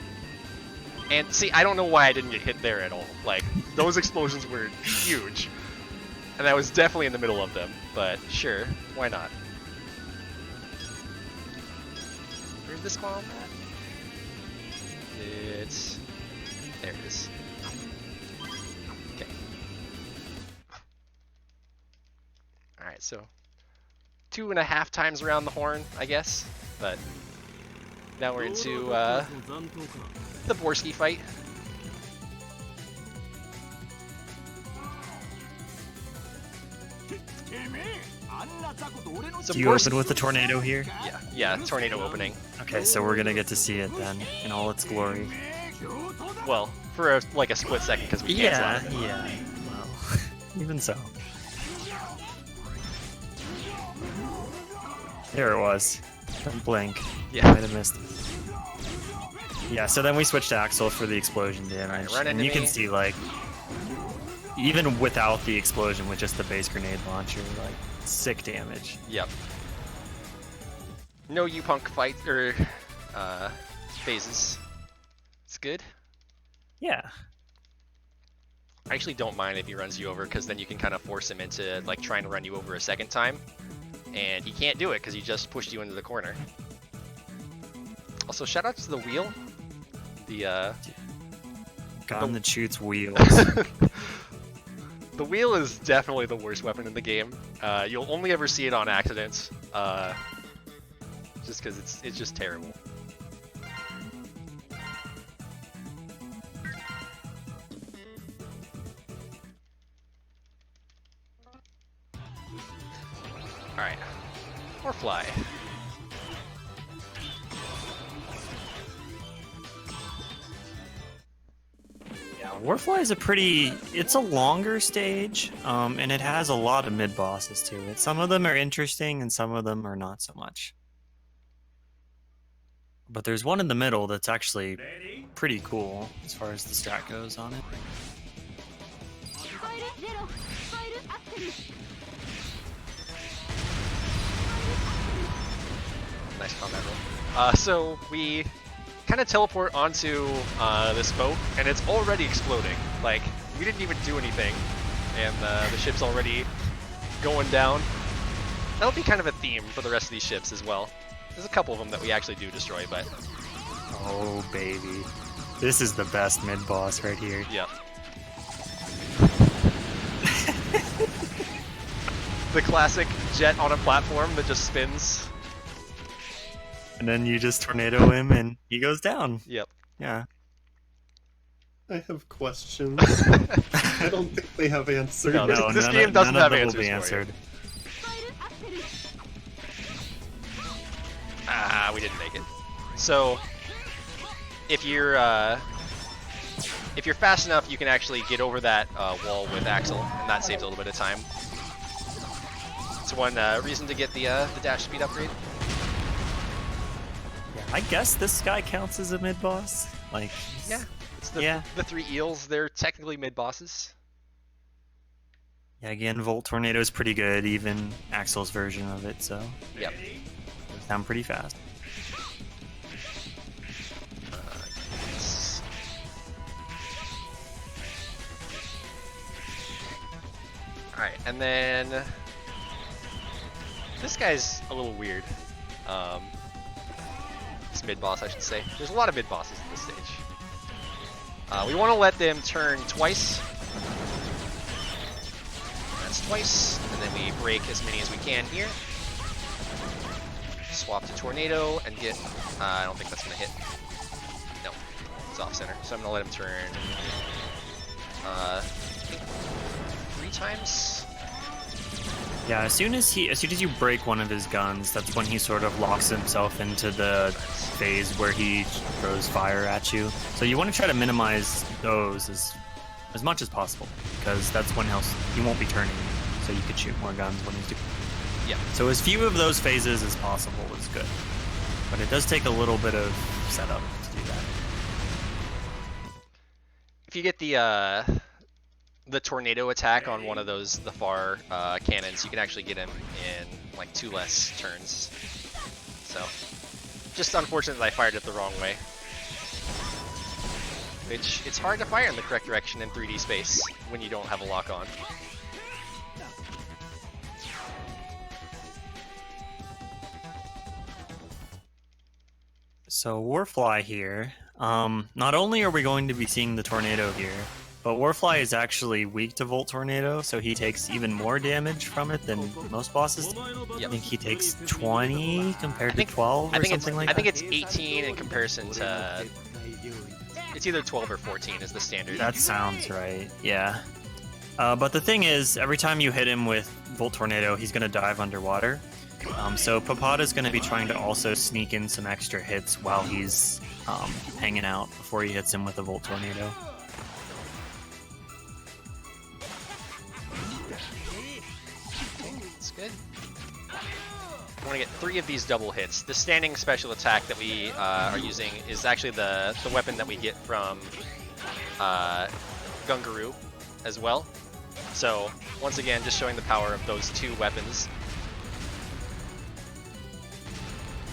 And see, I don't know why I didn't get hit there at all. Those explosions were huge. And I was definitely in the middle of them, but sure, why not? Where's this bomb at? There it is. Okay. Alright, so 2.5 times around the horn, I guess. But now we're into the Borski fight. So Do you open with the tornado here? Yeah, tornado opening. Okay, so we're gonna get to see it then in all its glory. Well, for a split second because we can't. Yeah. Well, even so. There it was. Don't blink. Yeah. Might have missed it. Yeah, so then we switched to Axel for the explosion damage. Right, and you can see, even without the explosion, with just the base grenade launcher, sick damage. Yep. No U-Punk fight, or phases. It's good. Yeah. I actually don't mind if he runs you over, because then you can kind of force him into, trying to run you over a second time. And he can't do it, because he just pushed you into the corner. Also, shout out to the wheel. The gun that shoots wheels. The wheel is definitely the worst weapon in the game. You'll only ever see it on accident, just because it's just terrible. All right, or fly. Warfly is it's a longer stage, and it has a lot of mid-bosses to it. Some of them are interesting, and some of them are not so much. But there's one in the middle that's actually pretty cool, as far as the strat goes on it. Nice combat roll. So we kind of teleport onto this boat, and it's already exploding. Like, we didn't even do anything, and the ship's already going down. That'll be kind of a theme for the rest of these ships as well. There's a couple of them that we actually do destroy, but... Oh, baby. This is the best mid-boss right here. Yep. The classic jet on a platform that just spins. And then you just tornado him, and he goes down. Yep. Yeah. I have questions. I don't think they have answers. No, this game doesn't have none of them answers will be for answered. you. Ah, we didn't make it. So, if you're fast enough, you can actually get over that wall with Axel, and that saves a little bit of time. It's one reason to get the dash speed upgrade. I guess this guy counts as a mid-boss. Like, Yeah, it's the three eels. They're technically mid-bosses. Yeah, again, Volt Tornado is pretty good, even Axel's version of it, so... Yep. Goes down pretty fast. Yes. Alright, and then... This guy's a little weird. This mid-boss, I should say. There's a lot of mid-bosses in this stage. We want to let them turn twice. That's twice, and then we break as many as we can here. Swap to Tornado and get... I don't think that's going to hit. No, it's off-center. So I'm going to let him turn... I think 3 times? Yeah, as soon as you break one of his guns, that's when he sort of locks himself into the phase where he throws fire at you. So you want to try to minimize those as much as possible, because that's when he won't be turning, so you could shoot more guns when he's doing. Yeah. So as few of those phases as possible is good, but it does take a little bit of setup to do that. If you get the tornado attack on one of the far cannons, you can actually get him in like 2 less turns. So, just unfortunate that I fired it the wrong way. Which, it's hard to fire in the correct direction in 3D space when you don't have a lock on. So Warfly here, not only are we going to be seeing the tornado here, but Warfly is actually weak to Volt Tornado, so he takes even more damage from it than most bosses. Yep. I think he takes 20 compared to 12 or something like that. I think it's 18 in comparison to... It's either 12 or 14 is the standard. That sounds right, yeah. But the thing is, every time you hit him with Volt Tornado, he's going to dive underwater. So Papada's going to be trying to also sneak in some extra hits while he's hanging out before he hits him with a Volt Tornado. That's good. I want to get 3 of these double hits. The standing special attack that we are using is actually the weapon that we get from Gungaroo as well. So, once again, just showing the power of those 2 weapons.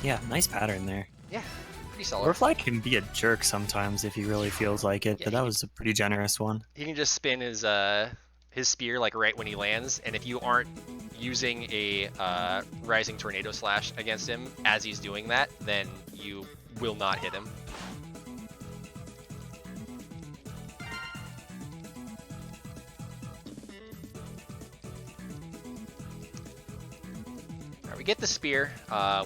Yeah, nice pattern there. Yeah, pretty solid. Warfly can be a jerk sometimes if he really feels like it, Yeah, but that was a pretty generous one. He can just spin his spear like right when he lands, and if you aren't using a Rising Tornado Slash against him as he's doing that, then you will not hit him. Alright, we get the spear.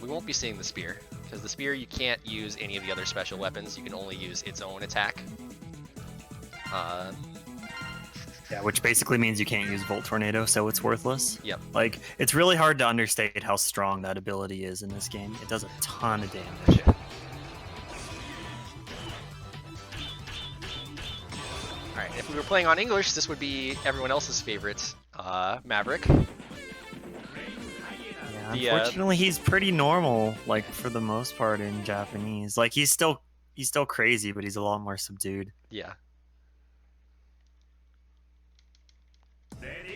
We won't be seeing the spear, because the spear you can't use any of the other special weapons. You can only use its own attack. Yeah, which basically means you can't use Volt Tornado, so it's worthless. Yep. Like, it's really hard to understate how strong that ability is in this game. It does a ton of damage. Alright, if we were playing on English, this would be everyone else's favorite, Maverick. Yeah, unfortunately, he's pretty normal, like, for the most part in Japanese. Like, he's still crazy, but he's a lot more subdued. Yeah.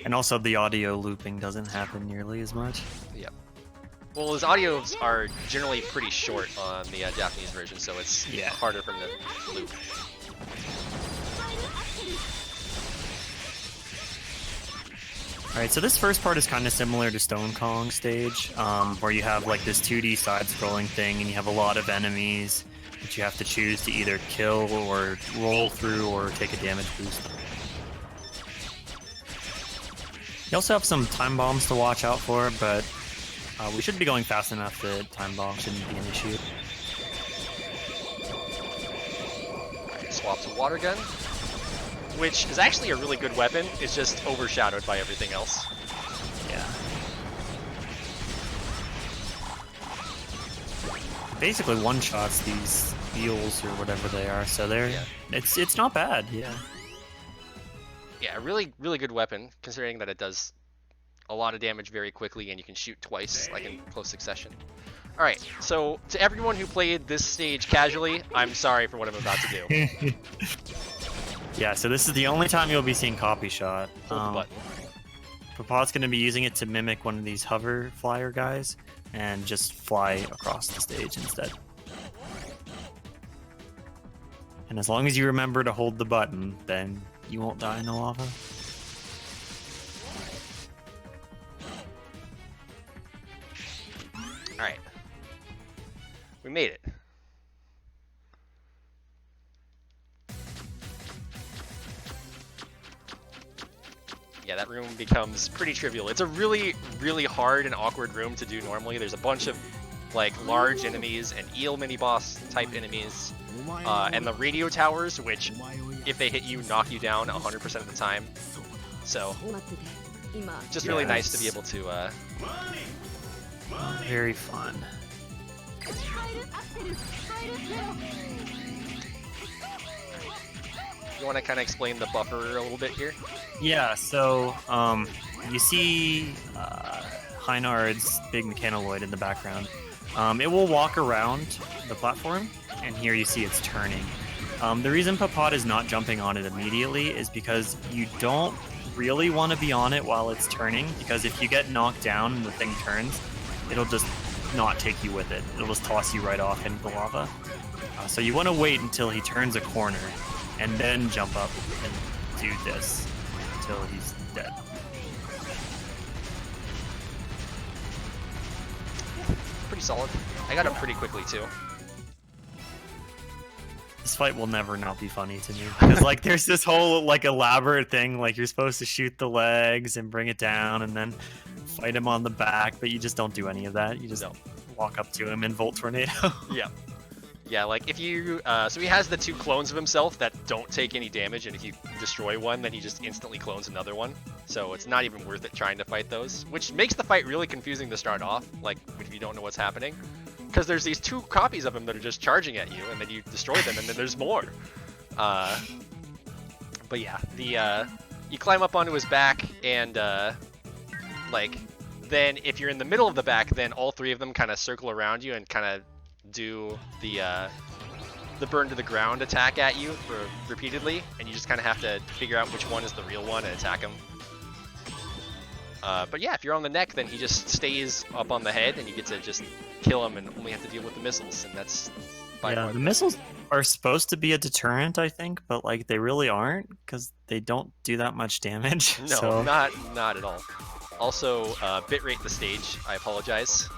And also, the audio looping doesn't happen nearly as much. Yep. Well, his audios are generally pretty short on the Japanese version, so it's harder for him to loop. Alright, so this first part is kind of similar to Stone Kong stage, where you have like this 2D side-scrolling thing, and you have a lot of enemies that you have to choose to either kill or roll through or take a damage boost. You also have some time bombs to watch out for, but we should be going fast enough that time bomb shouldn't be an issue. Swap to water gun, which is actually a really good weapon. It's just overshadowed by everything else. Yeah. Basically one-shots these eels or whatever they are, so it's not bad. Yeah. Yeah, really good weapon, considering that it does a lot of damage very quickly and you can shoot twice, like in close succession. Alright, so to everyone who played this stage casually, I'm sorry for what I'm about to do. Yeah, so this is the only time you'll be seeing copy shot. Hold the button. Papa's going to be using it to mimic one of these hover flyer guys and just fly across the stage instead. And as long as you remember to hold the button, then you won't die in the lava. Alright. We made it. Yeah, that room becomes pretty trivial. It's a really hard and awkward room to do normally. There's a bunch of like large enemies and eel mini-boss type enemies. And the radio towers, which if they hit you, knock you down 100% of the time. So, just really nice to be able to... Very fun. You want to kind of explain the buffer a little bit here? Yeah, so you see Heinard's big mechanoid in the background. It will walk around the platform, and here you see it's turning. The reason Papad is not jumping on it immediately is because you don't really want to be on it while it's turning, because if you get knocked down and the thing turns, it'll just not take you with it. It'll just toss you right off into the lava. So you want to wait until he turns a corner, and then jump up and do this until he's dead. Pretty solid. I got him pretty quickly too. This fight will never not be funny to me, because like there's this whole like elaborate thing, like you're supposed to shoot the legs and bring it down and then fight him on the back, but you just don't do any of that. You just walk up to him and Volt Tornado. Yeah, like if you so he has the two clones of himself that don't take any damage, and if you destroy one, then he just instantly clones another one. So it's not even worth it trying to fight those, which makes the fight really confusing to start off, like if you don't know what's happening. Because there's these two copies of him that are just charging at you, and then you destroy them, and then there's more. But yeah, you climb up onto his back, and like then if you're in the middle of the back, then all three of them kind of circle around you and kind of do the burn to the ground attack at you repeatedly, and you just kind of have to figure out which one is the real one and attack him. But yeah, if you're on the neck, then he just stays up on the head, and you get to just kill him and only have to deal with the missiles, and that's by far the missiles are supposed to be a deterrent, I think, but like they really aren't, because they don't do that much damage. No, so. not at all. Also, bitrate the stage. I apologize.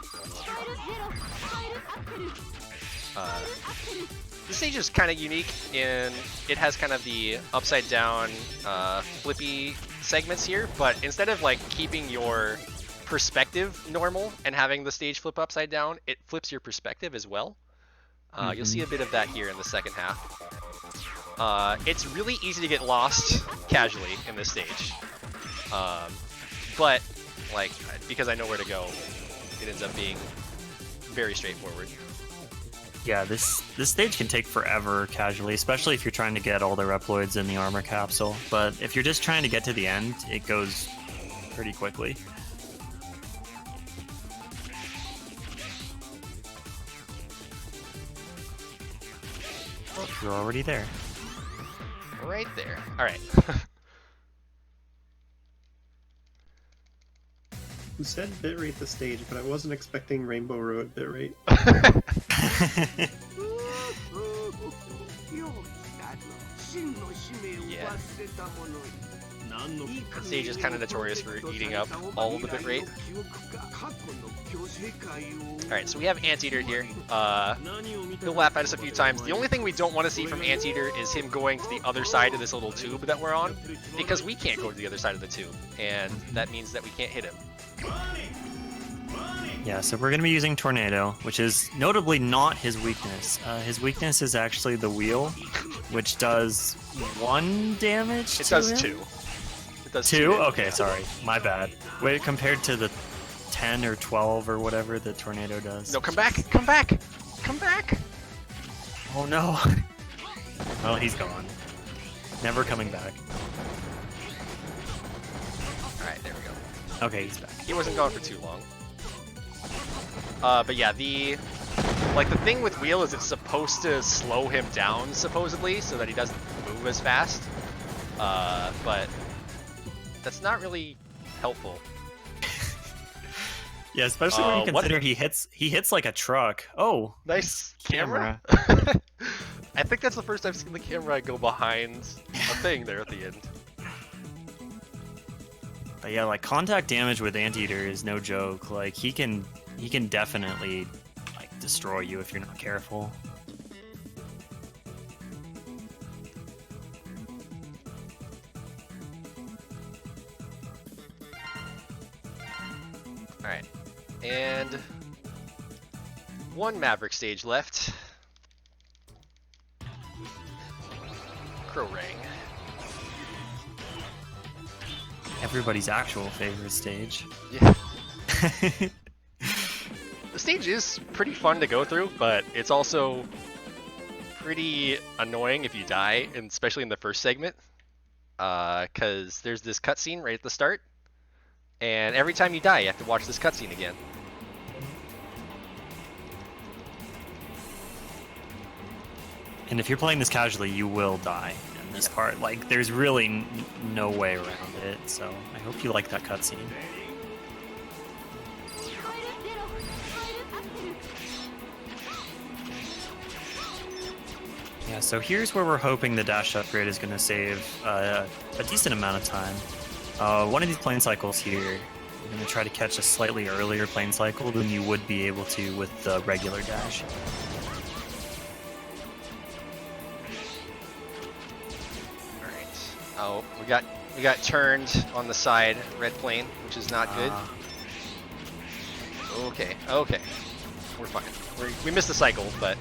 This stage is kind of unique in it has kind of the upside down flippy segments here, but instead of like keeping your perspective normal and having the stage flip upside down, it flips your perspective as well. You'll see a bit of that here in the second half. It's really easy to get lost casually in this stage. But, like, because I know where to go, it ends up being very straightforward. Yeah, this stage can take forever casually, especially if you're trying to get all the Reploids in the armor capsule. But if you're just trying to get to the end, it goes pretty quickly. Oh, you're already there. Right there. Alright. Who said bitrate the stage, but I wasn't expecting Rainbow Road bitrate. Yeah. The stage is kind of notorious for eating up all of the bitrate. Alright, so we have Anteater here. He'll laugh at us a few times. The only thing we don't want to see from Anteater is him going to the other side of this little tube that we're on, because we can't go to the other side of the tube, and that means that we can't hit him. Yeah, so we're going to be using Tornado, which is notably not his weakness. His weakness is actually the wheel, which does 1 damage. It does him? 2. It does 2? 2 damage. Okay, sorry. My bad. Wait, compared to the 10 or 12 or whatever the Tornado does. No, come back! Come back! Come back! Oh no. Well, he's gone. Never coming back. Alright, there we go. Okay, he's back. He wasn't gone for too long. But yeah, the thing with wheel is it's supposed to slow him down, supposedly, so that he doesn't move as fast. But that's not really helpful. Yeah, especially when you consider he hits like a truck. Oh, nice camera. I think that's the first I've seen the camera go behind a thing there at the end. But yeah, like contact damage with Anteater is no joke. Like he can definitely like destroy you if you're not careful. All right, and one Maverick stage left. Crow Ring. Everybody's actual favorite stage. Yeah. The stage is pretty fun to go through, but it's also pretty annoying if you die, and especially in the first segment, because there's this cutscene right at the start, and every time you die, you have to watch this cutscene again. And if you're playing this casually, you will die in this part. Like, there's really no way around it, so I hope you like that cutscene. Yeah, so here's where we're hoping the dash upgrade is going to save a decent amount of time. One of these plane cycles here, you're going to try to catch a slightly earlier plane cycle than you would be able to with the regular dash. Oh, we got turned on the side, red plane, which is not good. Okay, we're fine. We missed the cycle, but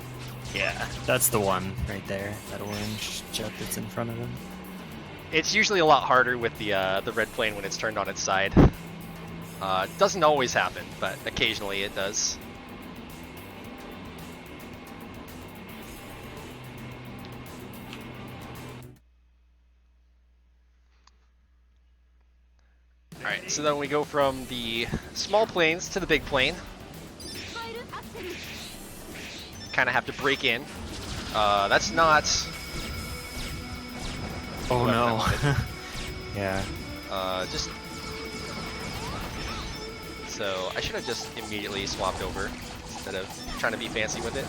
yeah, that's the one right there. That orange jet that's in front of him. It's usually a lot harder with the red plane when it's turned on its side. It doesn't always happen, but occasionally it does. Alright, so then we go from the small planes to the big plane. Kind of have to break in. That's not... Oh no. Yeah. Just... So, I should have just immediately swapped over instead of trying to be fancy with it.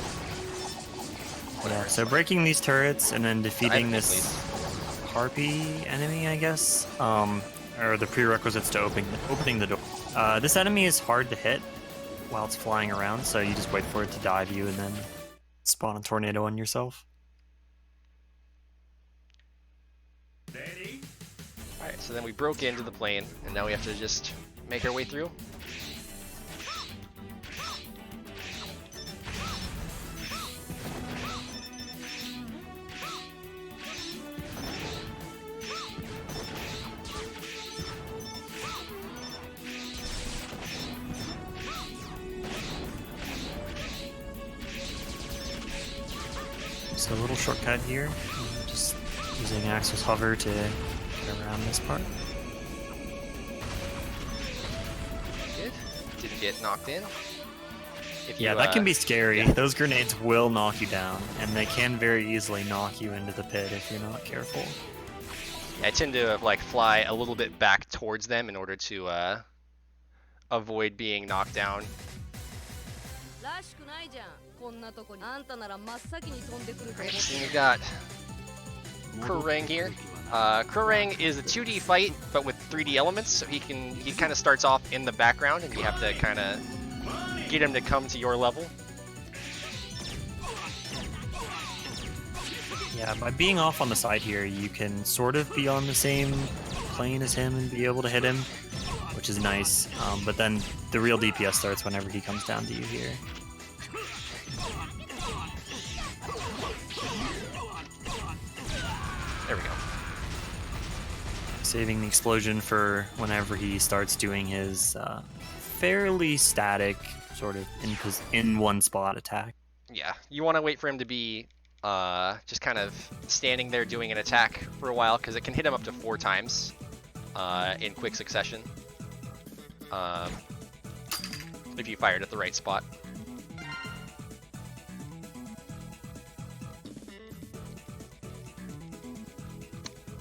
Whatever. Yeah, so breaking these turrets and then defeating this harpy enemy, I guess, are the prerequisites to opening the door. This enemy is hard to hit while it's flying around, so you just wait for it to dive you and then spawn a tornado on yourself. Alright, so then we broke into the plane, and now we have to just make our way through. So a little shortcut here, just using Axel's hover to get around this part. Good. Didn't get knocked in. If Yeah, you, that can be scary. yeah. Those grenades will knock you down, and they can very easily knock you into the pit if you're not careful. I tend to like fly a little bit back towards them in order to avoid being knocked down. Next thing we got Kurang here. Kurang is a 2D fight, but with 3D elements, so he kind of starts off in the background, and you have to kind of get him to come to your level. Yeah, by being off on the side here, you can sort of be on the same plane as him and be able to hit him, which is nice. But then the real DPS starts whenever he comes down to you here. There we go. Saving the explosion for whenever he starts doing his fairly static, sort of in one spot attack. Yeah, you want to wait for him to be just kind of standing there doing an attack for a while, because it can hit him up to 4 times in quick succession if you fired at the right spot.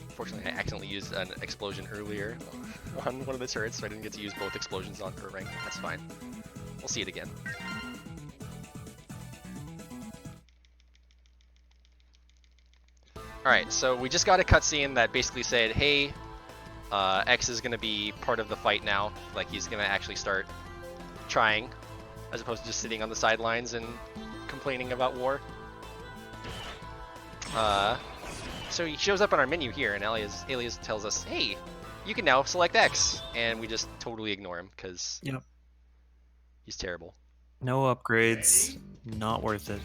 Unfortunately, I accidentally used an explosion earlier on one of the turrets, so I didn't get to use both explosions on her rank. That's fine. We'll see it again. Alright, so we just got a cutscene that basically said, hey, X is going to be part of the fight now. Like, he's going to actually start trying, as opposed to just sitting on the sidelines and complaining about war. So he shows up on our menu here, and Alias tells us, hey, you can now select X. And we just totally ignore him, because he's terrible. No upgrades, not worth it.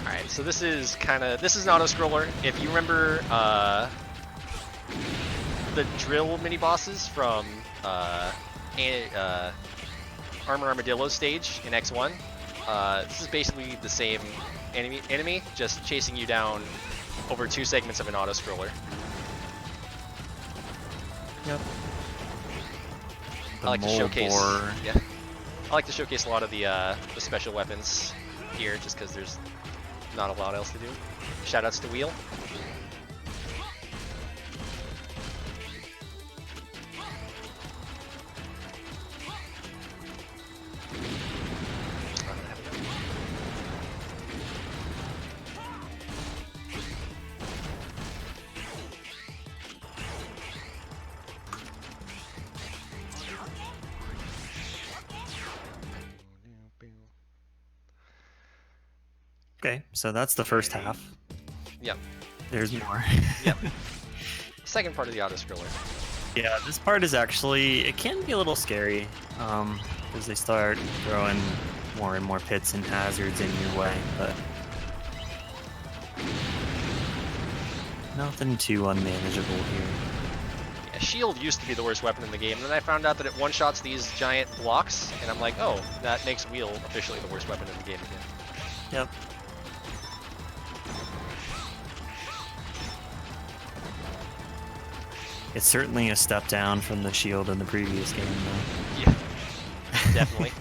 Alright, so this is an auto-scroller. If you remember the drill mini-bosses from Armor Armadillo stage in X1, this is basically the same enemy, just chasing you down over 2 segments of an auto-scroller. Yep. I like to showcase. Yeah, I like to showcase a lot of the special weapons here, just because there's not a lot else to do. Shoutouts to Wheel. Okay, so that's the first half. Yep. There's more. Yep. Second part of the auto-scroller. Yeah, this part is actually, it can be a little scary, because they start throwing more and more pits and hazards in your way, but nothing too unmanageable here. Yeah, shield used to be the worst weapon in the game, and then I found out that it one-shots these giant blocks, and I'm like, oh, that makes Wheel officially the worst weapon in the game again. Yep. It's certainly a step down from the shield in the previous game, though. Yeah, definitely.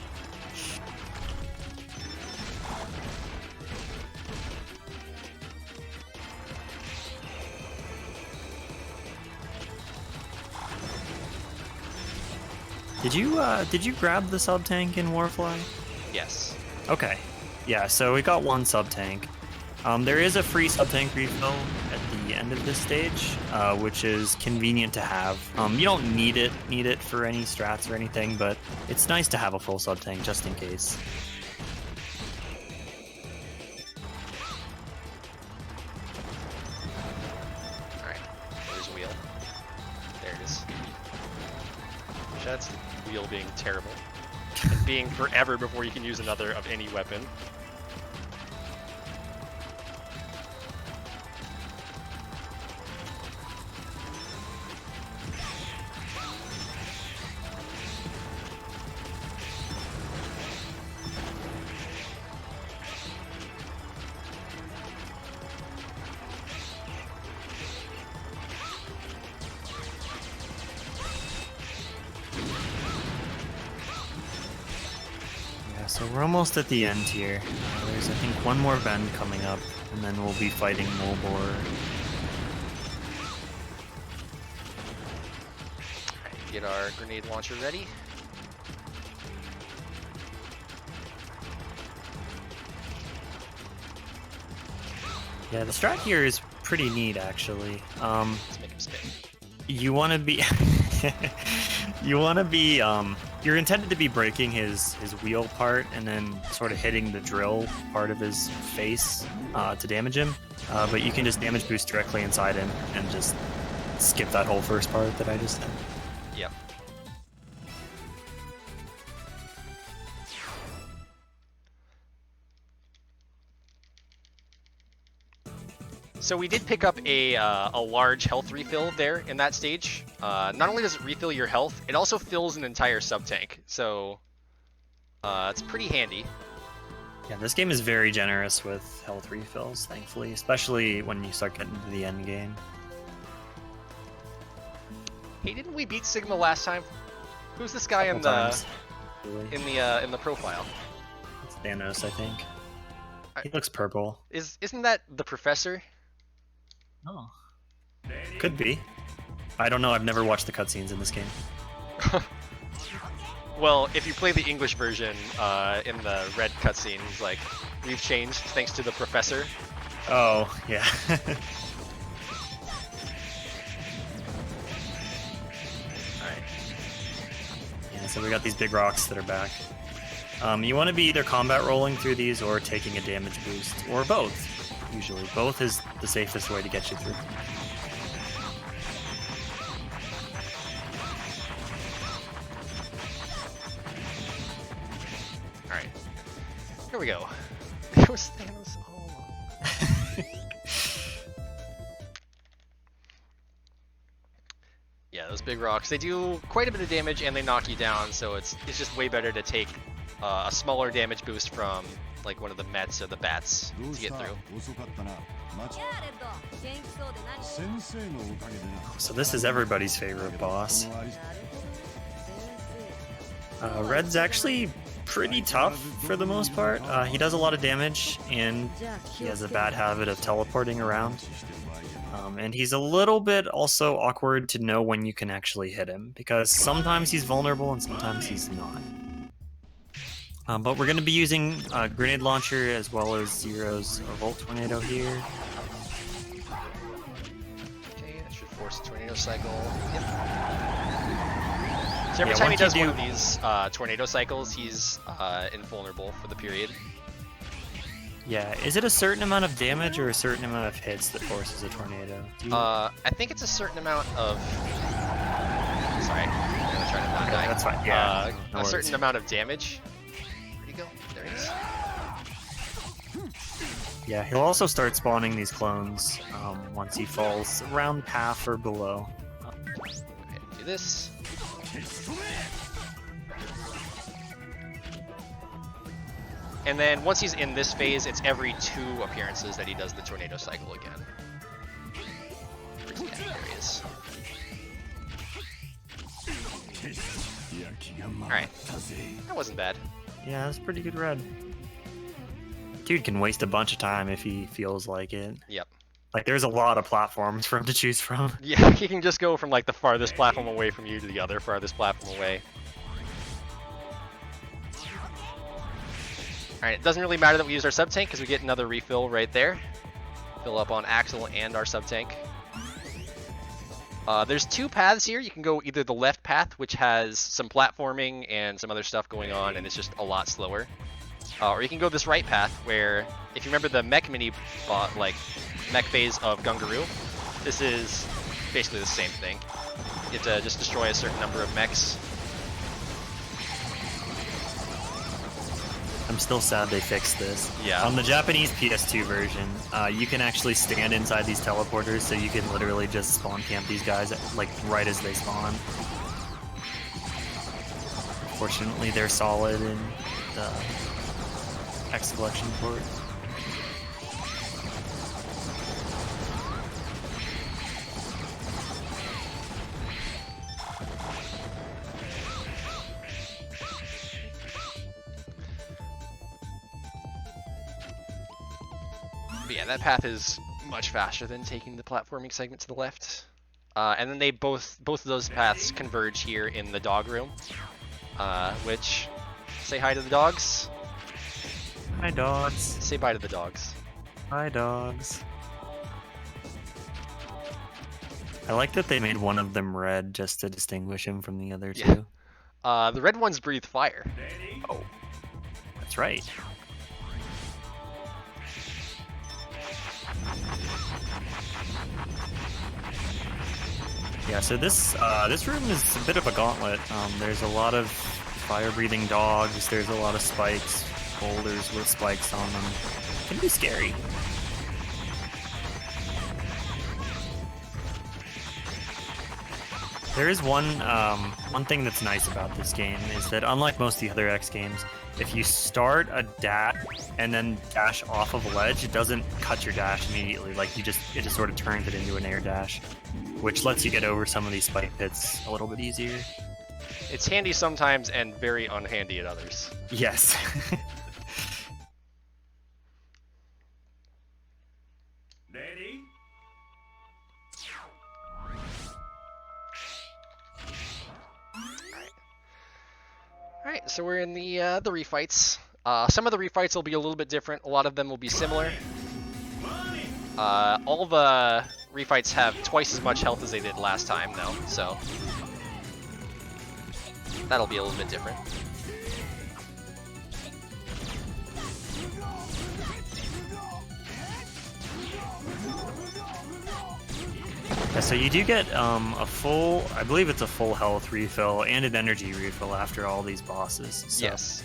Did you grab the sub tank in Warfly? Yes. Okay. Yeah, so we got 1 sub tank. There is a free sub tank refill at the end of this stage, which is convenient to have. You don't need it for any strats or anything, but it's nice to have a full sub tank just in case. Alright, there's Wheel. There it is. That's Wheel being terrible. And being forever before you can use another of any weapon. So we're almost at the end here. There's, I think, one more bend coming up, and then we'll be fighting Molbor. Alright, get our grenade launcher ready. Yeah, the strat here is pretty neat, actually. Let's make him spin. You want to be... you're intended to be breaking his wheel part and then sort of hitting the drill part of his face to damage him. But you can just damage boost directly inside him and just skip that whole first part that I just did. Yep. So we did pick up a large health refill there in that stage. Not only does it refill your health, it also fills an entire sub-tank. So it's pretty handy. Yeah, this game is very generous with health refills, thankfully, especially when you start getting to the end game. Hey, didn't we beat Sigma last time? Who's this guy in Times, the really. in the profile? It's Thanos, I think. He looks purple. Isn't that the professor? Oh. Could be. I don't know, I've never watched the cutscenes in this game. Well, if you play the English version, in the red cutscene, he's like, we've changed thanks to the professor. Oh, yeah. Alright. Yeah, so we got these big rocks that are back. You want to be either combat rolling through these or taking a damage boost, or both, usually. Both is the safest way to get you through. Alright. Here we go. It was Thanos all along. Yeah, those big rocks, they do quite a bit of damage and they knock you down, so it's just way better to take a smaller damage boost from like one of the Mets or the Bats to get through. So this is everybody's favorite boss. Red's actually pretty tough for the most part. He does a lot of damage, and he has a bad habit of teleporting around. And he's a little bit also awkward to know when you can actually hit him, because sometimes he's vulnerable and sometimes he's not. But we're going to be using a grenade launcher as well as Zero's Volt Tornado here. Okay, that should force a tornado cycle. Yep. So every time he does one of these tornado cycles, he's invulnerable for the period. Yeah, is it a certain amount of damage or a certain amount of hits that forces a tornado? I think it's a certain amount of... Sorry, I'm gonna try to not die. That's fine, yeah. A certain amount of damage. Where'd he go? There he is. Yeah, he'll also start spawning these clones once he falls around half or below. Okay, do this. And then once he's in this phase, it's every 2 appearances that he does the tornado cycle again. There he is. Alright. That wasn't bad. Yeah, that's pretty good red. Dude can waste a bunch of time if he feels like it. Yep. Like, there's a lot of platforms for him to choose from. Yeah, he can just go from like the farthest platform away from you to the other farthest platform away. Alright, it doesn't really matter that we use our sub-tank because we get another refill right there. Fill up on Axel and our sub-tank. There's 2 paths here. You can go either the left path, which has some platforming and some other stuff going on, and it's just a lot slower. Or you can go this right path, where, if you remember the mech mech phase of Gungaroo, this is basically the same thing. You have to just destroy a certain number of mechs. I'm still sad they fixed this. Yeah. On the Japanese PS2 version, you can actually stand inside these teleporters, so you can literally just spawn camp these guys like right as they spawn. Fortunately, they're solid in the X collection port. But yeah, that path is much faster than taking the platforming segment to the left. And then they both of those paths converge here in the dog room, which, say hi to the dogs. Hi, dogs. Say bye to the dogs. Hi, dogs. I like that they made one of them red just to distinguish him from the other two. The red ones breathe fire. Oh, that's right. Yeah, so this room is a bit of a gauntlet. There's a lot of fire-breathing dogs. There's a lot of spikes, boulders with spikes on them. It can be scary. There is one thing that's nice about this game is that unlike most of the other X games, if you start a dash and then dash off of a ledge, it doesn't cut your dash immediately. Like it just sort of turns it into an air dash, which lets you get over some of these spike pits a little bit easier. It's handy sometimes and very unhandy at others. Yes. Alright, so we're in the refights. Some of the refights will be a little bit different. A lot of them will be similar. All the refights have twice as much health as they did last time, though, so that'll be a little bit different. Yeah, so you do get a full, I believe it's a full health refill and an energy refill after all these bosses. So, Yes.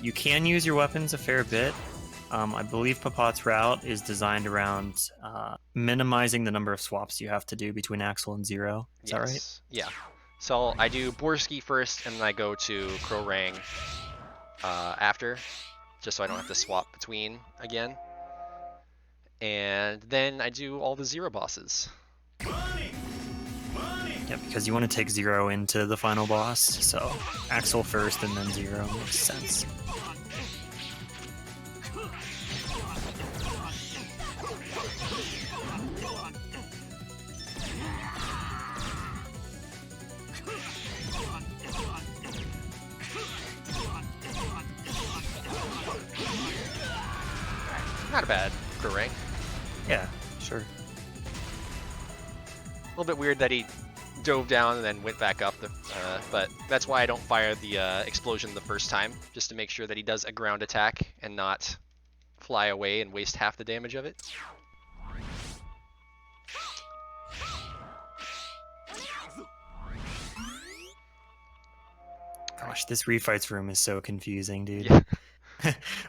You can use your weapons a fair bit. I believe Papat's route is designed around minimizing the number of swaps you have to do between Axel and Zero. Is that right? Yeah. So I do Borski first, and then I go to Krorang after, just so I don't have to swap between again. And then I do all the Zero bosses. Yeah, because you want to take Zero into the final boss, so Axel first and then Zero makes sense. Not a bad Krorang. Yeah, sure. A little bit weird that he dove down and then went back up, but that's why I don't fire the explosion the first time, just to make sure that he does a ground attack and not fly away and waste half the damage of it. Gosh, this refights room is so confusing, dude. Yeah.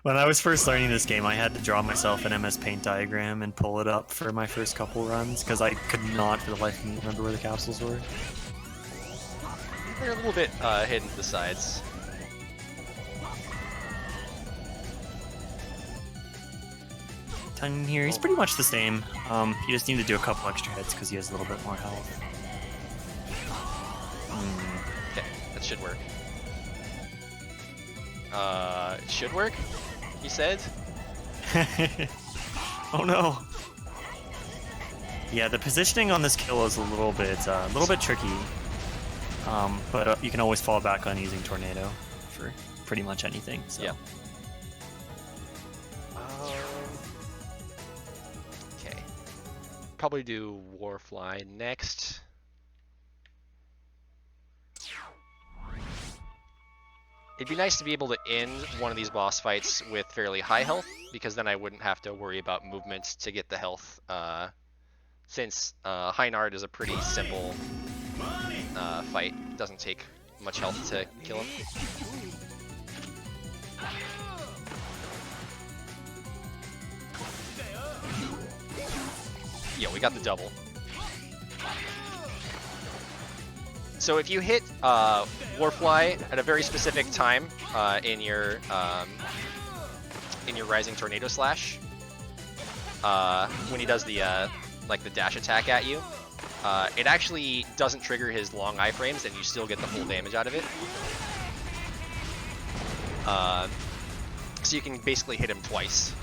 When I was first learning this game, I had to draw myself an MS Paint diagram and pull it up for my first couple runs, because I could not for the life of me remember where the capsules were. They're a little bit hidden to the sides. Time here, he's pretty much the same. You just need to do a couple extra hits because he has a little bit more health. Okay, that should work. It should work, he said. Oh no. Yeah, the positioning on this kill is a little bit tricky. But you can always fall back on using Tornado for pretty much anything. So. Yeah. Okay. Probably do Warfly next. It'd be nice to be able to end one of these boss fights with fairly high health, because then I wouldn't have to worry about movement to get the health, since Heinard is a pretty simple fight. It doesn't take much health to kill him. Yo, we got the double. So if you hit Warfly at a very specific time in your Rising Tornado Slash, when he does the like the dash attack at you, it actually doesn't trigger his long iframes, and you still get the full damage out of it. So you can basically hit him twice.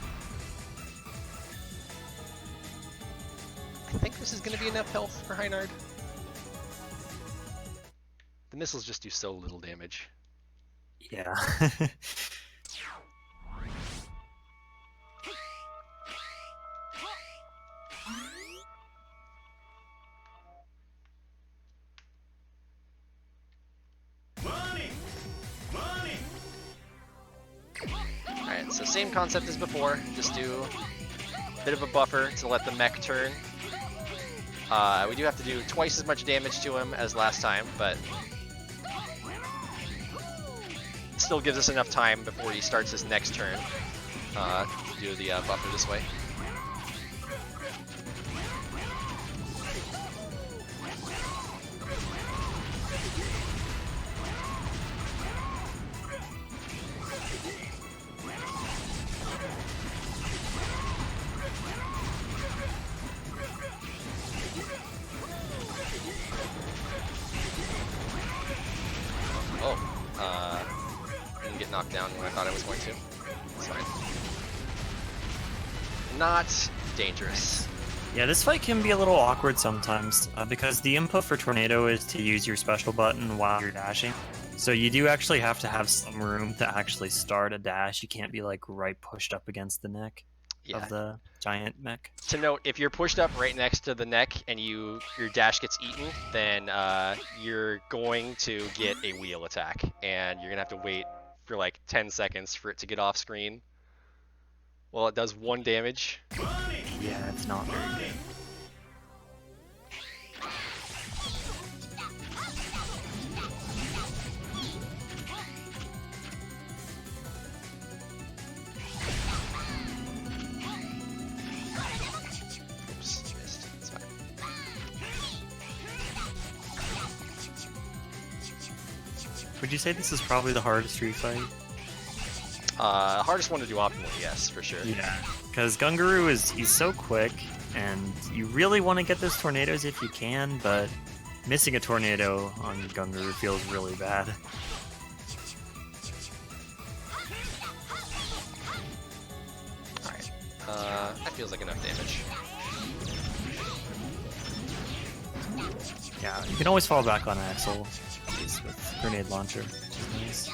I think this is going to be enough health for Heinard. The missiles just do so little damage. Yeah. Alright, so same concept as before. Just do a bit of a buffer to let the mech turn. We do have to do twice as much damage to him as last time, but it still gives us enough time before he starts his next turn to do the buffer this way. Didn't get knocked down when I thought I was going to. It's fine. Not dangerous. Yeah, this fight can be a little awkward sometimes, because the input for Tornado is to use your special button while you're dashing. So you do actually have to have some room to actually start a dash. You can't be like right pushed up against the neck of the giant mech. To note, if you're pushed up right next to the neck and your dash gets eaten, then you're going to get a wheel attack, and you're gonna have to wait for like 10 seconds for it to get off screen. Well, it does 1 damage. Yeah, it's not very good. Oops, missed. It's fine. Would you say this is probably the hardest Street fight? Hardest one to do optimally, yes, for sure. Yeah, because Gungaroo he's so quick, and you really want to get those tornadoes if you can, but missing a tornado on Gungaroo feels really bad. Alright, that feels like enough damage. Yeah, you can always fall back on Axel with grenade launcher, which is nice.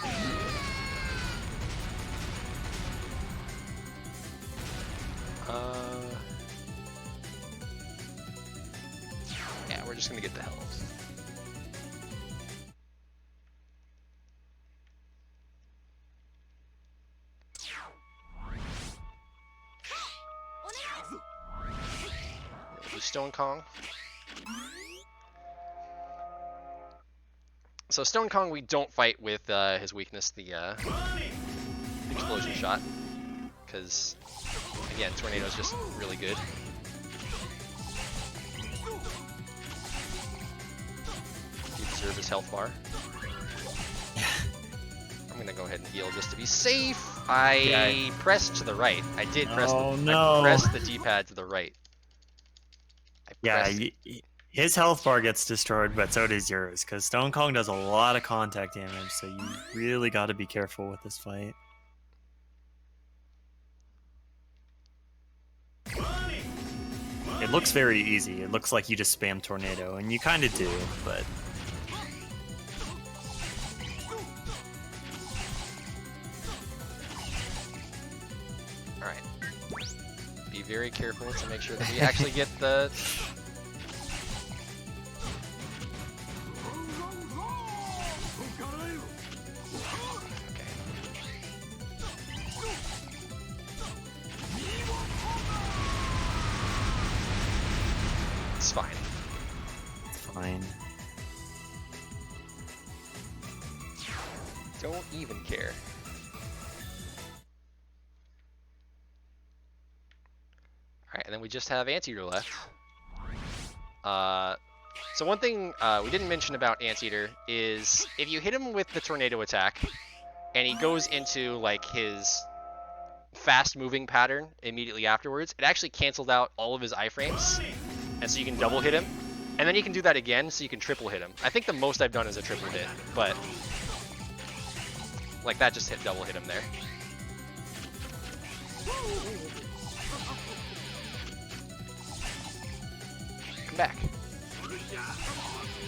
Yeah, we're just gonna get the health. We'll do Stone Kong. So Stone Kong, we don't fight with his weakness, the explosion shot, because again, Tornado's just really good. You deserve his health bar. I'm gonna go ahead and heal just to be safe. I pressed to the right. I did press. I pressed the D-pad to the right. His health bar gets destroyed, but so does yours, because Stone Kong does a lot of contact damage, so you really got to be careful with this fight. It looks very easy. It looks like you just spam Tornado, and you kind of do, but... Alright. Be very careful to make sure that we actually get the... It's fine. It's fine. Don't even care. Alright, and then we just have Anteater left. So one thing we didn't mention about Anteater is if you hit him with the tornado attack and he goes into like his fast moving pattern immediately afterwards, it actually canceled out all of his iframes. And so you can double hit him, and then you can do that again, so you can triple hit him. I think the most I've done is a triple hit, but like that just double hit him there. back.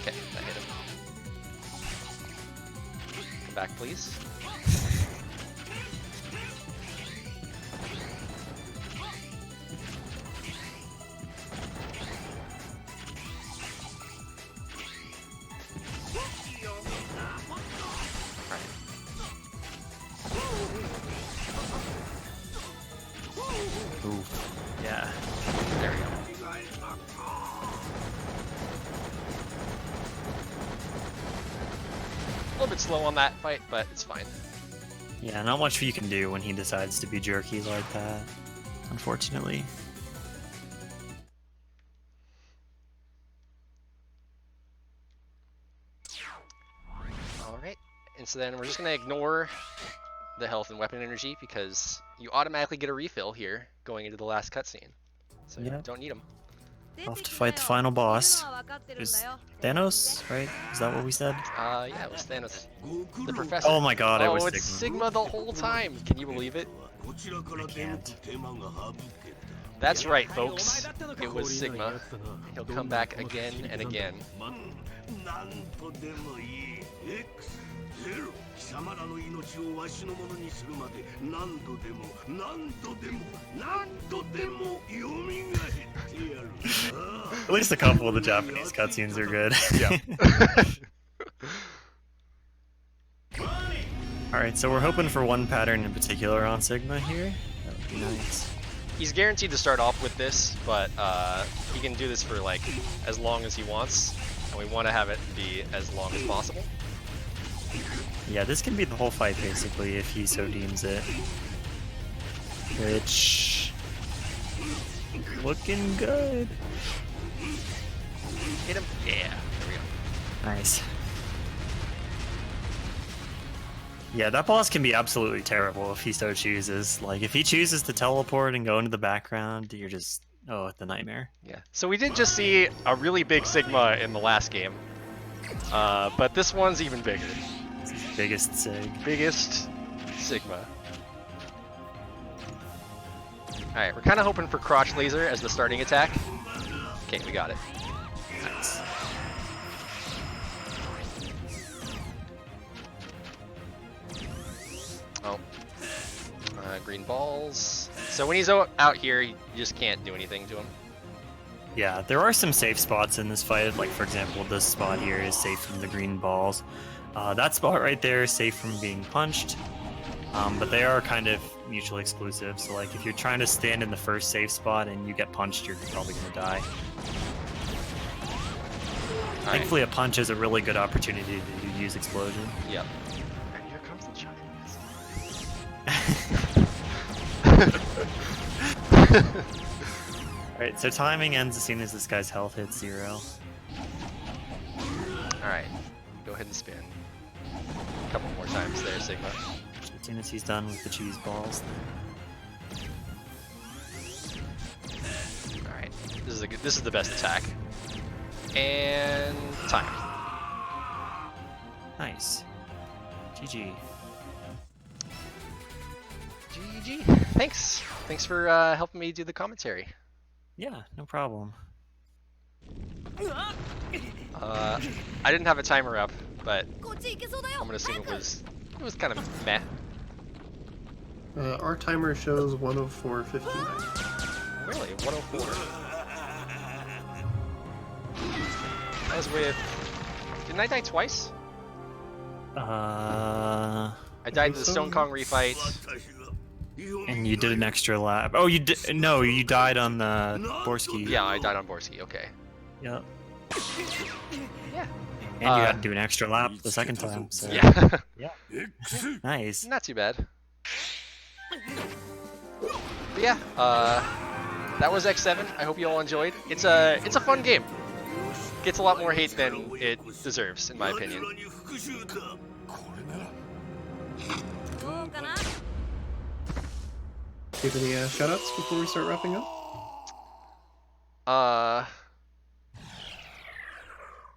Okay, that hit him. Come back, please. Ooh. Yeah. There we go. A little bit slow on that fight, but it's fine. Yeah, not much you can do when he decides to be jerky like that, unfortunately. Alright, and so then we're just going to ignore the health and weapon energy because you automatically get a refill here going into the last cutscene. So you don't need them. Off to fight the final boss. Is Thanos, right? Is that what we said? Yeah, it was Thanos. The professor. Oh my god, it was it's Sigma. Sigma the whole time. Can you believe it? I can't. That's right, folks. It was Sigma. He'll come back again and again. At least a couple of the Japanese cutscenes are good. Yeah. Alright, so we're hoping for one pattern in particular on Sigma here. That would be nice. He's guaranteed to start off with this, but he can do this for like as long as he wants, and we want to have it be as long as possible. Yeah, this can be the whole fight basically if he so deems it. Which looking good. Hit him. Yeah, there we go. Nice. Yeah, that boss can be absolutely terrible if he so chooses. Like, if he chooses to teleport and go into the background, you're just, oh, the nightmare. Yeah. So we did just see a really big Sigma in the last game, but this one's even bigger. It's his biggest Sig. Biggest Sigma. Alright, we're kind of hoping for Crotch Laser as the starting attack. Okay, we got it. Nice. Oh. Green balls. So when he's out here, you just can't do anything to him. Yeah, there are some safe spots in this fight. Like, for example, this spot here is safe from the green balls. That spot right there is safe from being punched. But they are kind of mutually exclusive. So, like, if you're trying to stand in the first safe spot and you get punched, you're probably going to die. Thankfully, a punch is a really good opportunity to use explosion. Yep. And here comes the giant. Alright, so timing ends as soon as this guy's health hits 0. Alright, go ahead and spin. A couple more times there, Sigma. As soon as he's done with the cheese balls. Alright, this is the best attack. And time. Nice. GG. GG. Thanks. Thanks for helping me do the commentary. Yeah, no problem. I didn't have a timer up, but I'm gonna assume it was kind of meh. Our timer shows 104.59. Really, 104. That was with. Didn't I die twice? I died in the Stone Kong refight. And you did an extra lap. Oh, you did? No, you died on the Borsky. Yeah, I died on Borsky. Okay. Yep. Yeah. And you had to do an extra lap the second time. So. Yeah. Yeah. Nice. Not too bad. But yeah. That was X7. I hope you all enjoyed. It's a fun game. Gets a lot more hate than it deserves, in my opinion. Do you have any shoutouts before we start wrapping up?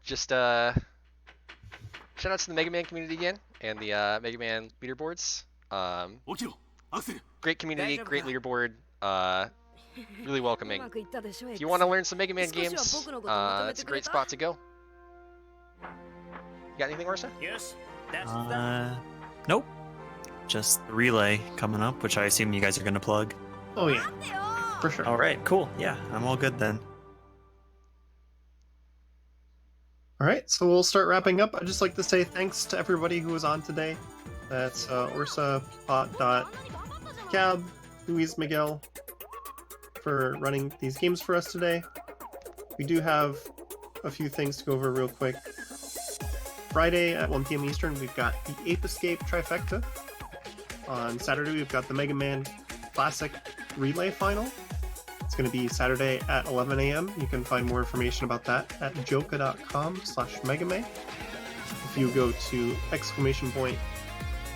Just shoutouts to the Mega Man community again and the Mega Man leaderboards. Great community, great leaderboard. really welcoming. If you want to learn some Mega Man games, that's a great spot to go. You got anything, Orsa? Nope. Just the relay coming up, which I assume you guys are going to plug. Oh yeah, for sure. All right, cool. Yeah, I'm all good then. All right, so we'll start wrapping up. I'd just like to say thanks to everybody who was on today. That's Orsa, Cab, Luis Miguel, for running these games for us today. We do have a few things to go over real quick. Friday at 1 p.m. Eastern, we've got the Ape Escape Trifecta. On Saturday, we've got the Mega Man Classic Relay Final. It's going to be Saturday at 11 a.m. You can find more information about that at joka.com/Megamay. If you go to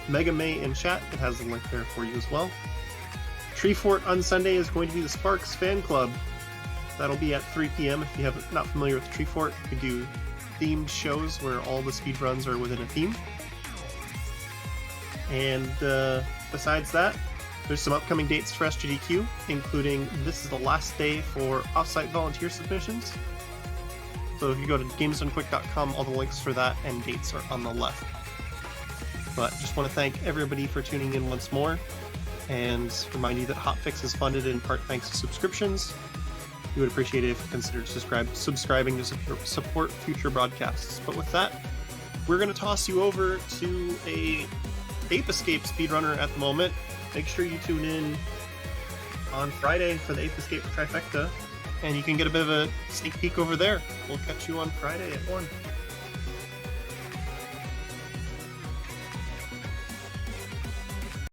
!Megamay in chat, it has a link there for you as well. Tree Fort on Sunday is going to be the Sparks Fan Club. That'll be at 3 p.m. If you have not familiar with Tree Fort, we do themed shows where all the speedruns are within a theme. And besides that, there's some upcoming dates for SGDQ, including this is the last day for offsite volunteer submissions. So if you go to gamesdonequick.com, all the links for that and dates are on the left. But just want to thank everybody for tuning in once more, and remind you that Hotfix is funded in part thanks to subscriptions. We would appreciate it if you considered subscribing to support future broadcasts. But with that, we're going to toss you over to a Ape Escape speedrunner at the moment. Make sure you tune in on Friday for the Ape Escape Trifecta, and you can get a bit of a sneak peek over there. We'll catch you on Friday at 1.